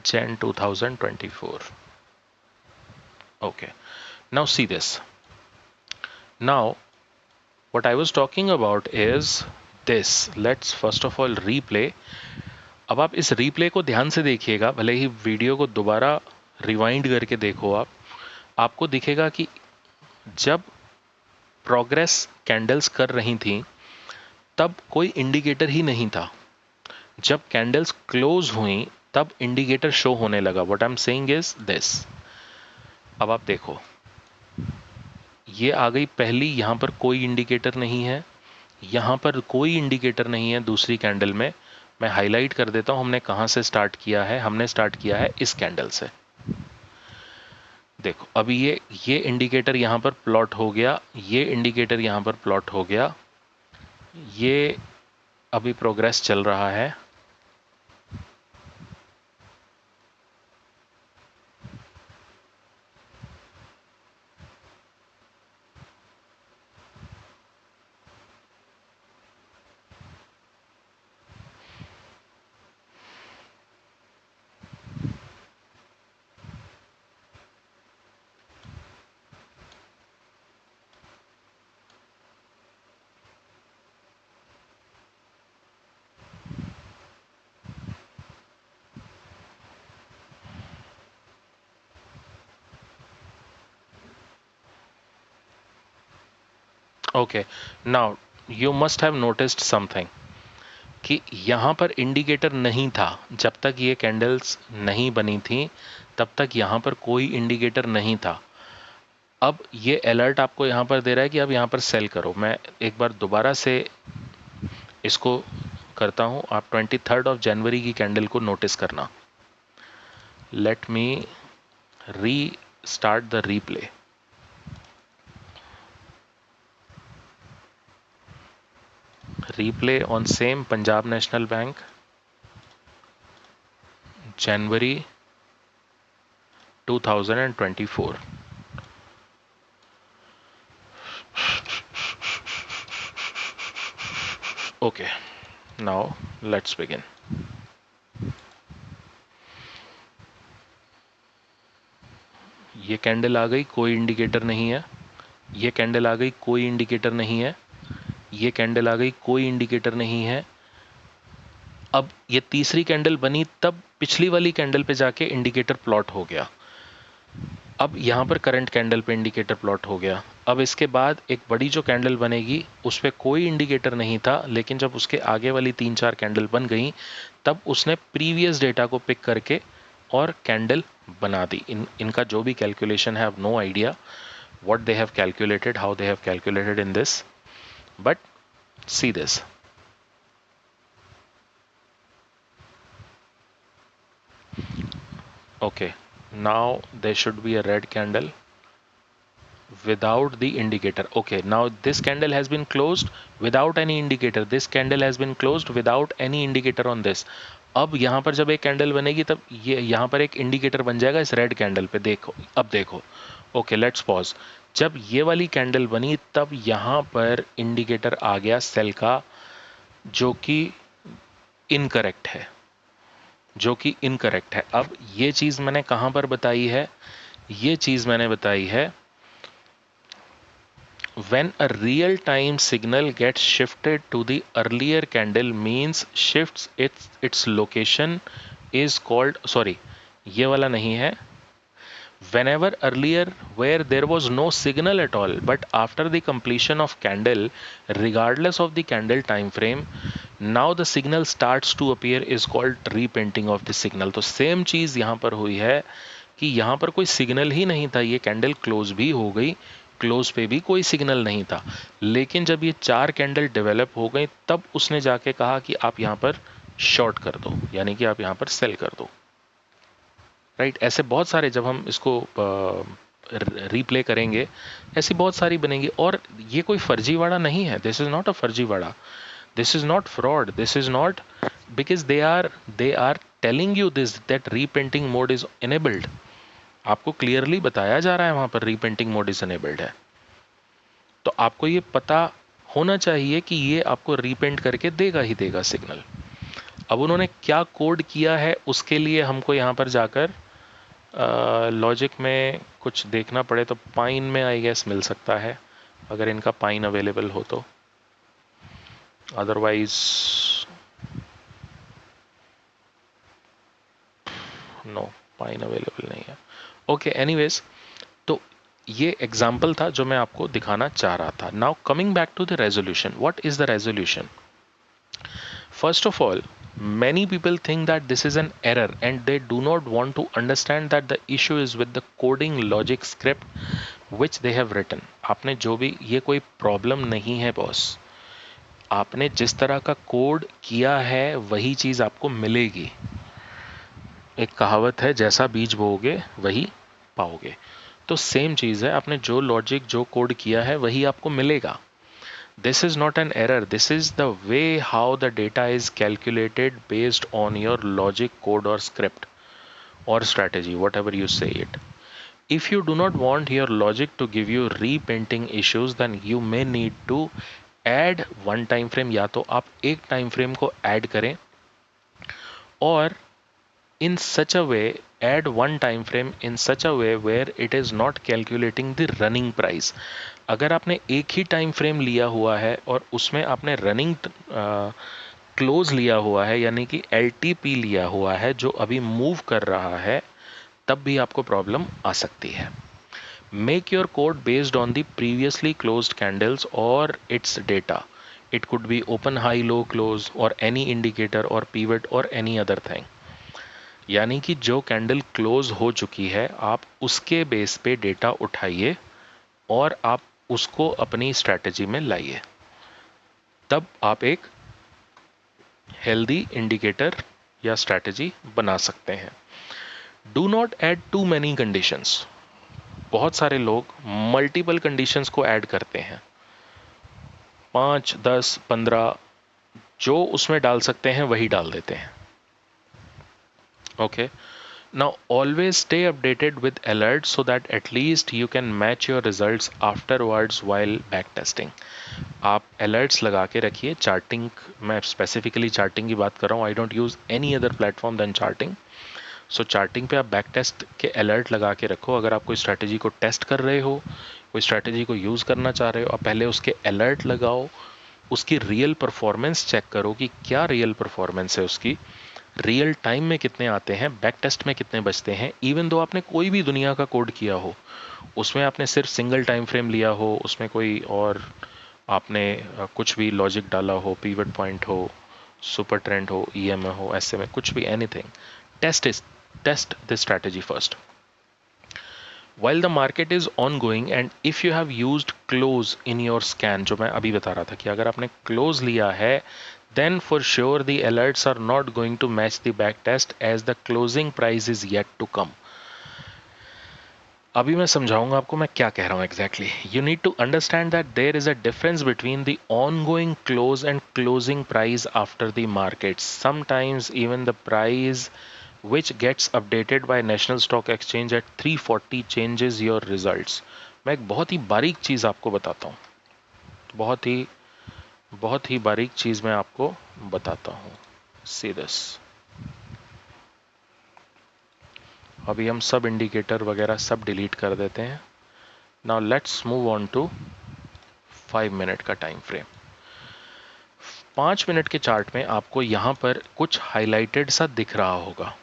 Jan 2024. Okay, now see this. Now what I was talking about is this. Let's first of all replay. अब आप इस replay को ध्यान से देखिएगा, भले ही वीडियो को दोबारा रिवाइंड करके देखो आप, आपको दिखेगा कि जब प्रोग्रेस कैंडल्स कर रही थी तब कोई इंडिकेटर ही नहीं था, जब कैंडल्स क्लोज हुई तब इंडिकेटर शो होने लगा। What I am saying is this, अब आप देखो ये आ गई पहली, यहां पर कोई इंडिकेटर नहीं है, यहां पर कोई इंडिकेटर नहीं है दूसरी कैंडल में। मैं हाईलाइट कर देता हूं हमने कहां से स्टार्ट किया है, हमने स्टार्ट किया है इस कैंडल से। देखो अभी ये इंडिकेटर यहां पर प्लॉट हो गया, ये इंडिकेटर यहां पर प्लॉट हो गया, ये अभी प्रोग्रेस चल रहा है। Okay, now you must have noticed something कि यहां पर इंडिकेटर नहीं था, जब तक ये कैंडल्स नहीं बनी थी तब तक यहां पर कोई इंडिकेटर नहीं था। अब ये अलर्ट आपको यहां पर दे रहा है कि अब यहां पर सेल करो। मैं एक बार दोबारा से इसको करता हूं, आप 23rd ऑफ जनवरी की कैंडल को नोटिस करना। लेट मी री start the replay. Replay on same Punjab National Bank, January 2024. Okay, now let's begin. ये कैंडल आ गई, कोई इंडिकेटर नहीं है। ये कैंडल आ गई, कोई इंडिकेटर नहीं है। ये कैंडल आ गई, कोई इंडिकेटर नहीं है। अब ये तीसरी कैंडल बनी तब पिछली वाली कैंडल पे जाके इंडिकेटर प्लॉट हो गया। अब यहां पर करंट कैंडल पे इंडिकेटर प्लॉट हो गया। अब इसके बाद एक बड़ी जो कैंडल बनेगी उस पर कोई इंडिकेटर नहीं था, लेकिन जब उसके आगे वाली 3-4 कैंडल बन गई तब उसने प्रीवियस डेटा को पिक करके और कैंडल बना दी। इनका जो भी कैलकुलेशन है, no idea what they have calculated, how they have calculated in this, but see this. Okay, now there should be a red candle without the indicator. Okay, now this candle has been closed without any indicator. This candle has been closed without any indicator on this. अब यहां पर जब एक candle बनेगी तब ये यहां पर एक इंडिकेटर बन जाएगा इस रेड कैंडल पे। देखो, अब देखो। Okay, let's pause. जब ये वाली कैंडल बनी तब यहां पर इंडिकेटर आ गया सेल का, जो कि इनकरेक्ट है, जो कि इनकरेक्ट है। अब ये चीज मैंने कहां पर बताई है? ये चीज मैंने बताई है when a real time signal gets shifted to the earlier candle means shifts its location is called, sorry ये वाला नहीं है, whenever earlier where there was no signal at all, but after the completion of candle, regardless of the candle time frame, now the signal starts to appear is called repainting of the signal. तो same चीज यहां पर हुई है कि यहां पर कोई सिग्नल ही नहीं था, ये कैंडल क्लोज भी हो गई, क्लोज पे भी कोई सिग्नल नहीं था, लेकिन जब ये 4 कैंडल डेवलप हो गई तब उसने जाके कहा कि आप यहां पर शॉर्ट कर दो, यानी कि आप यहां पर सेल कर दो। राइट, ऐसे बहुत सारे, जब हम इसको रिप्ले करेंगे ऐसी बहुत सारी बनेंगी। और ये कोई फर्जीवाड़ा नहीं है, दिस इज नॉट अ फर्जीवाड़ा, this is not fraud, this is not, because they are telling you this that repainting mode is enabled. आपको क्लियरली बताया जा रहा है वहां पर रीपेंटिंग मोड इज इनेबल्ड है, तो आपको ये पता होना चाहिए कि ये आपको रीपेंट करके देगा ही देगा सिग्नल। अब उन्होंने क्या कोड किया है उसके लिए हमको यहां पर जाकर लॉजिक में कुछ देखना पड़े तो पाइन में आई गेस मिल सकता है, अगर इनका पाइन अवेलेबल हो तो, अदरवाइज नो, पाइन अवेलेबल नहीं है। ओके, एनीवेज, तो ये एग्जाम्पल था जो मैं आपको दिखाना चाह रहा था। Now coming back to the resolution, what is the resolution? First of all, many people think that this is an error and they do not want to understand that the issue is with the coding logic script which they have written. आपने जो भी, ये कोई problem नहीं है boss, आपने जिस तरह का कोड किया है वही चीज आपको मिलेगी। एक कहावत है, जैसा बीज बोओगे वही पाओगे, तो सेम चीज है, आपने जो लॉजिक जो कोड किया है वही आपको मिलेगा। This is not an error. This is the way how the data is calculated based on your logic, code, or script or strategy, whatever you say it. If you do not want your logic to give you repainting issues, then you may need to add one time frame, या तो आप एक time frame को add करें, और in such a way add one time frame in such a way where it is not calculating the running price. अगर आपने एक ही टाइम फ्रेम लिया हुआ है और उसमें आपने रनिंग क्लोज लिया हुआ है, यानी कि LTP लिया हुआ है जो अभी मूव कर रहा है, तब भी आपको प्रॉब्लम आ सकती है। Make your code based on the previously closed candles और its data, it could be open, high, low, close, और एनी इंडिकेटर और पीवट और एनी अदर थिंग। यानी कि जो कैंडल क्लोज हो चुकी है आप उसके बेस पे डेटा उठाइए और आप उसको अपनी स्ट्रैटेजी में लाइए, तब आप एक हेल्दी इंडिकेटर या स्ट्रैटेजी बना सकते हैं। Do not add too many conditions. बहुत सारे लोग मल्टीपल कंडीशंस को ऐड करते हैं, 5, 10, 15, जो उसमें डाल सकते हैं वही डाल देते हैं। Okay, now always stay updated with alerts so that at least you can match your results afterwards while backtesting. आप alerts लगा के रखिए। चार्टिंग, मैं स्पेसिफिकली चार्टिंग की बात कर रहा हूँ, I don't use any other platform then charting. So charting पे आप बैक टेस्ट के अलर्ट लगा के रखो। अगर आप कोई स्ट्रैटेजी को टेस्ट कर रहे हो, कोई स्ट्रैटेजी को यूज करना चाह रहे हो, आप पहले उसके अलर्ट लगाओ, उसकी रियल परफॉर्मेंस चेक करो कि क्या रियल परफॉर्मेंस है उसकी, रियल टाइम में कितने आते हैं, बैक टेस्ट में कितने बचते हैं। इवन दो आपने कोई भी दुनिया का कोड किया हो, उसमें आपने सिर्फ सिंगल टाइम फ्रेम लिया हो, उसमें कोई और आपने कुछ भी लॉजिक डाला हो, पीवट पॉइंट हो, सुपर ट्रेंड हो, EMA हो, SMA, कुछ भी, anything, test this strategy first while the market is ongoing and if you have used close in your scan, जो मैं अभी बता रहा था कि अगर आपने close लिया है, then for sure the alerts are not going to match the back test as the closing price is yet to come. अभी मैं समझाऊंगा आपको मैं क्या कह रहा हूं exactly. You need to understand that there is a difference between the ongoing close and closing price after the market. Sometimes even the price which gets updated by National Stock Exchange at 340 changes your results. मैं एक बहुत ही बारीक चीज आपको बताता हूँ, बहुत ही बारीक चीज मैं आपको बताता हूँ। See this. अभी हम सब इंडिकेटर वगैरह सब डिलीट कर देते हैं। Now let's move on to 5 minute का टाइम फ्रेम। 5 मिनट के चार्ट में आपको यहां पर कुछ हाईलाइटेड सा दिख रहा होगा।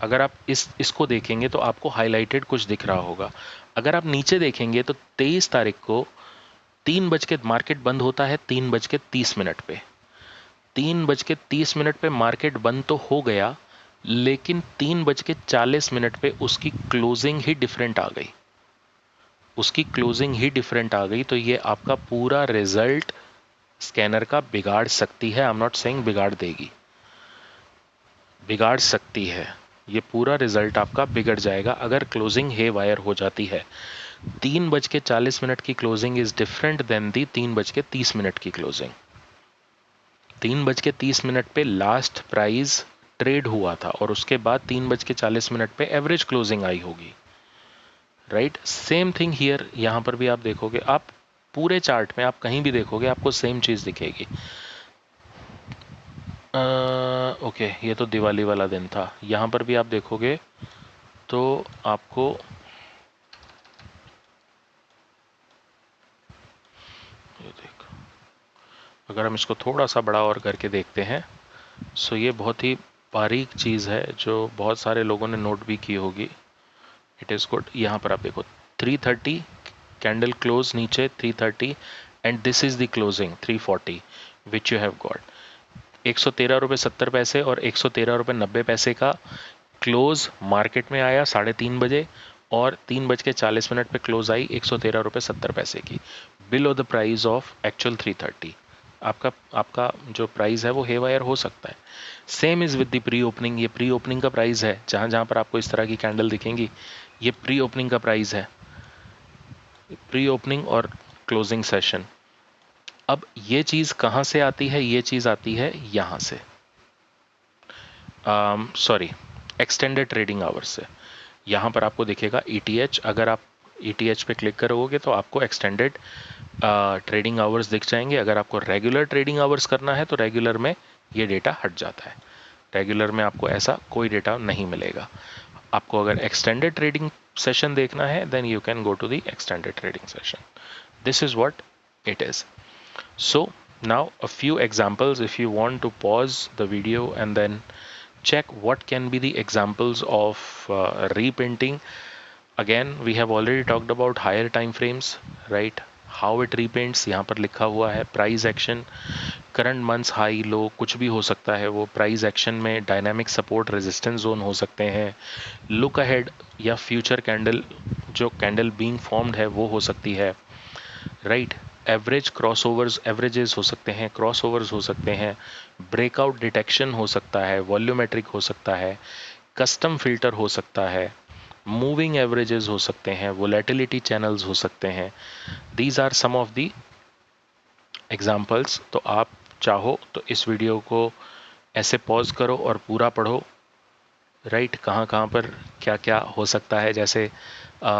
अगर आप इसको देखेंगे तो आपको हाईलाइटेड कुछ दिख रहा होगा। अगर आप नीचे देखेंगे तो 23 तारीख को 3 बज के मार्केट बंद होता है, 3 बज के 30 मिनट पे। 3 बज के 30 मिनट पे मार्केट बंद तो हो गया, लेकिन 3 बज के 40 मिनट पे उसकी क्लोजिंग ही डिफरेंट आ गई। उसकी क्लोजिंग ही डिफरेंट आ गई, तो ये आपका पूरा रिजल्ट स्कैनर का बिगाड़ सकती है। आई एम नॉट सेइंग बिगाड़ देगी, बिगाड़ सकती है। ये पूरा रिजल्ट आपका बिगड़ जाएगा अगर क्लोजिंग हे वायर हो जाती है। 3 बज के 40 मिनट की क्लोजिंग इज डिफरेंट देन दी 3 बज के 30 मिनट की क्लोजिंग। 3 बज के 30 मिनट पे लास्ट प्राइस ट्रेड हुआ था और उसके बाद 3 बज के 40 मिनट पे एवरेज क्लोजिंग आई होगी, राइट। सेम थिंग हियर, यहां पर भी आप देखोगे, आप पूरे चार्ट में आप कहीं भी देखोगे आपको सेम चीज दिखेगी। ओके, ये तो दिवाली वाला दिन था। यहां पर भी आप देखोगे तो आपको ये देखो, अगर हम इसको थोड़ा सा बड़ा और करके देखते हैं, सो ये बहुत ही बारीक चीज़ है जो बहुत सारे लोगों ने नोट भी की होगी। It is good. यहाँ पर आप देखो 330 कैंडल क्लोज नीचे 330 and this is the closing 340 which you have got. 113 रुपये 70 पैसे और 113 रुपये 90 पैसे का क्लोज मार्केट में आया 3:30 बजे, और 3 बज के 40 मिनट पे क्लोज आई 113 रुपये 70 पैसे की, below the price of actual 330। आपका आपका जो प्राइस है वो हेवायर हो सकता है। Same is with the pre opening. ये प्री ओपनिंग का प्राइस है, जहां जहां पर आपको इस तरह की कैंडल दिखेंगी ये प्री ओपनिंग का प्राइस है, प्री ओपनिंग और क्लोजिंग सेशन। अब ये चीज कहां से आती है? ये चीज आती है यहां से, सॉरी, एक्सटेंडेड ट्रेडिंग आवर्स से। यहाँ पर आपको दिखेगा ETH। अगर आप ETH पे क्लिक करोगे तो आपको एक्सटेंडेड ट्रेडिंग आवर्स दिख जाएंगे। अगर आपको रेगुलर ट्रेडिंग आवर्स करना है तो रेगुलर में ये डेटा हट जाता है, रेगुलर में आपको ऐसा कोई डेटा नहीं मिलेगा। आपको अगर एक्सटेंडेड ट्रेडिंग सेशन देखना है then you can go to the extended trading session. This is what it is. So now a few examples, if you want to pause the video and then check what can be the examples of repainting. Again, we have already talked about higher time frames, right? How it repaints, यहाँ पर लिखा हुआ है price action, current months high low कुछ भी हो सकता है वो। प्राइस एक्शन में डायनामिक सपोर्ट रेजिस्टेंस जोन हो सकते हैं, लुक अहेड या फ्यूचर कैंडल, जो कैंडल बीइंग फॉर्म्ड है वो हो सकती है, राइट। एवरेज क्रॉसओवर्स, एवरेजेस हो सकते हैं, क्रॉसओवर्स हो सकते हैं, ब्रेकआउट डिटेक्शन हो सकता है, वॉल्यूमेट्रिक हो सकता है, कस्टम फिल्टर हो सकता है, मूविंग एवरेजेस हो सकते हैं, वोलेटिलिटी चैनल्स हो सकते हैं। These are some of the examples. तो आप चाहो तो इस वीडियो को ऐसे पॉज करो और पूरा पढ़ो, राइट। कहाँ कहाँ पर क्या क्या हो सकता है, जैसे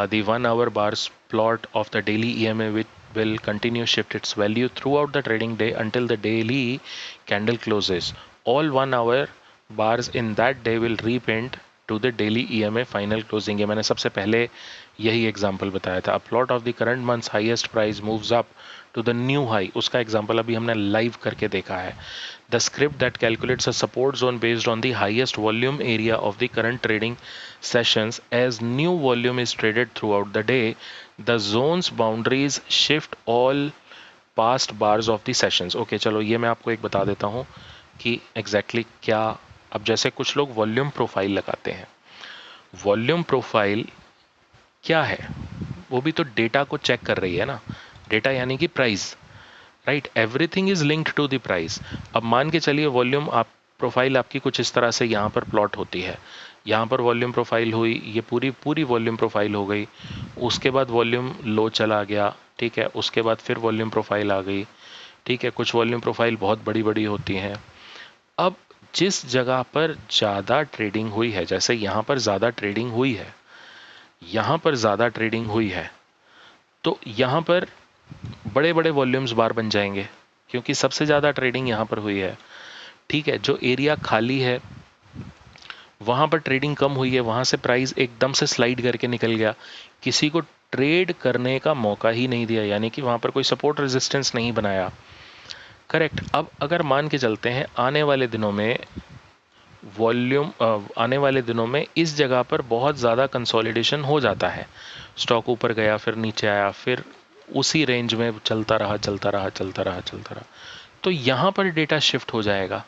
the 1 hour bars plot of the daily EMA will continue shift its value throughout the trading day until the daily candle closes. All 1 hour bars in that day will repaint to the daily EMA final closing. ये मैंने सबसे पहले यही example बताया था। A plot of the current month's highest price moves up to the new high, उसका example अभी हमने लाइव करके देखा है। The script that calculates a support zone based on the highest volume area of the current trading sessions. As new volume is traded throughout the day, the zone's boundaries shift all past bars of the sessions. Okay, चलो ये मैं आपको एक बता देता हूँ कि exactly क्या। अब जैसे कुछ लोग वॉल्यूम प्रोफाइल लगाते हैं, वॉल्यूम प्रोफाइल क्या है? वो भी तो डेटा को चेक कर रही है ना, डेटा यानी कि price, right. Everything is linked to the price. अब मान के चलिए वॉल्यूम आप प्रोफाइल आपकी कुछ इस तरह से यहाँ पर प्लॉट होती है, यहाँ पर वॉल्यूम प्रोफाइल हुई, ये पूरी पूरी वॉल्यूम प्रोफाइल हो गई, उसके बाद वॉल्यूम लो चला गया, ठीक है, उसके बाद फिर वॉल्यूम प्रोफाइल आ गई, ठीक है। कुछ वॉल्यूम प्रोफाइल बहुत बड़ी बड़ी होती हैं। अब जिस जगह पर ज़्यादा ट्रेडिंग हुई है, जैसे यहाँ पर ज़्यादा ट्रेडिंग हुई है, यहाँ पर ज़्यादा ट्रेडिंग हुई है, तो यहाँ पर बड़े बड़े वॉल्यूम्स बार बन जाएंगे क्योंकि सबसे ज़्यादा ट्रेडिंग यहाँ पर हुई है, ठीक है। जो एरिया खाली है वहाँ पर ट्रेडिंग कम हुई है, वहाँ से प्राइस एकदम से स्लाइड करके निकल गया, किसी को ट्रेड करने का मौका ही नहीं दिया, यानी कि वहाँ पर कोई सपोर्ट रेजिस्टेंस नहीं बनाया, करेक्ट। अब अगर मान के चलते हैं आने वाले दिनों में वॉल्यूम आने वाले दिनों में इस जगह पर बहुत ज़्यादा कंसोलिडेशन हो जाता है। स्टॉक ऊपर गया, फिर नीचे आया, फिर उसी रेंज में चलता रहा चलता रहा चलता रहा चलता रहा, तो यहां पर डेटा शिफ्ट हो जाएगा।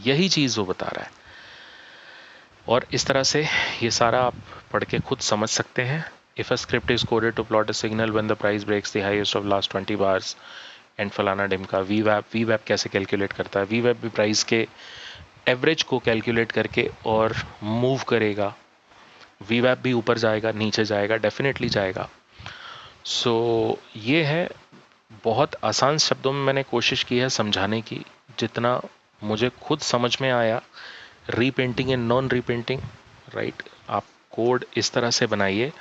यही चीज वो बता रहा है, और इस तरह से ये सारा आप पढ़ के खुद समझ सकते हैं। If a script is coded to plot a signal when the price breaks the highest of last 20 bars and फलाना डिमका। वी वैप कैसे कैलकुलेट करता है? वी वैप भी प्राइस के एवरेज को कैलकुलेट करके और मूव करेगा। वी वैप भी ऊपर जाएगा, नीचे जाएगा, डेफिनेटली जाएगा। सो ये है, बहुत आसान शब्दों में मैंने कोशिश की है समझाने की, जितना मुझे खुद समझ में आया। Repainting and non repainting, right? आप कोड इस तरह से बनाइए।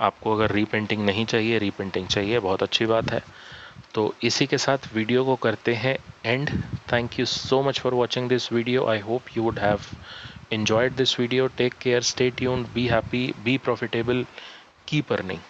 आपको अगर रीपेंटिंग नहीं चाहिए, रीपेंटिंग चाहिए, बहुत अच्छी बात है। तो इसी के साथ वीडियो को करते हैं and. Thank you so much for watching this video. I hope you would have enjoyed this video. Take care, stay tuned, be happy, be profitable, keep earning.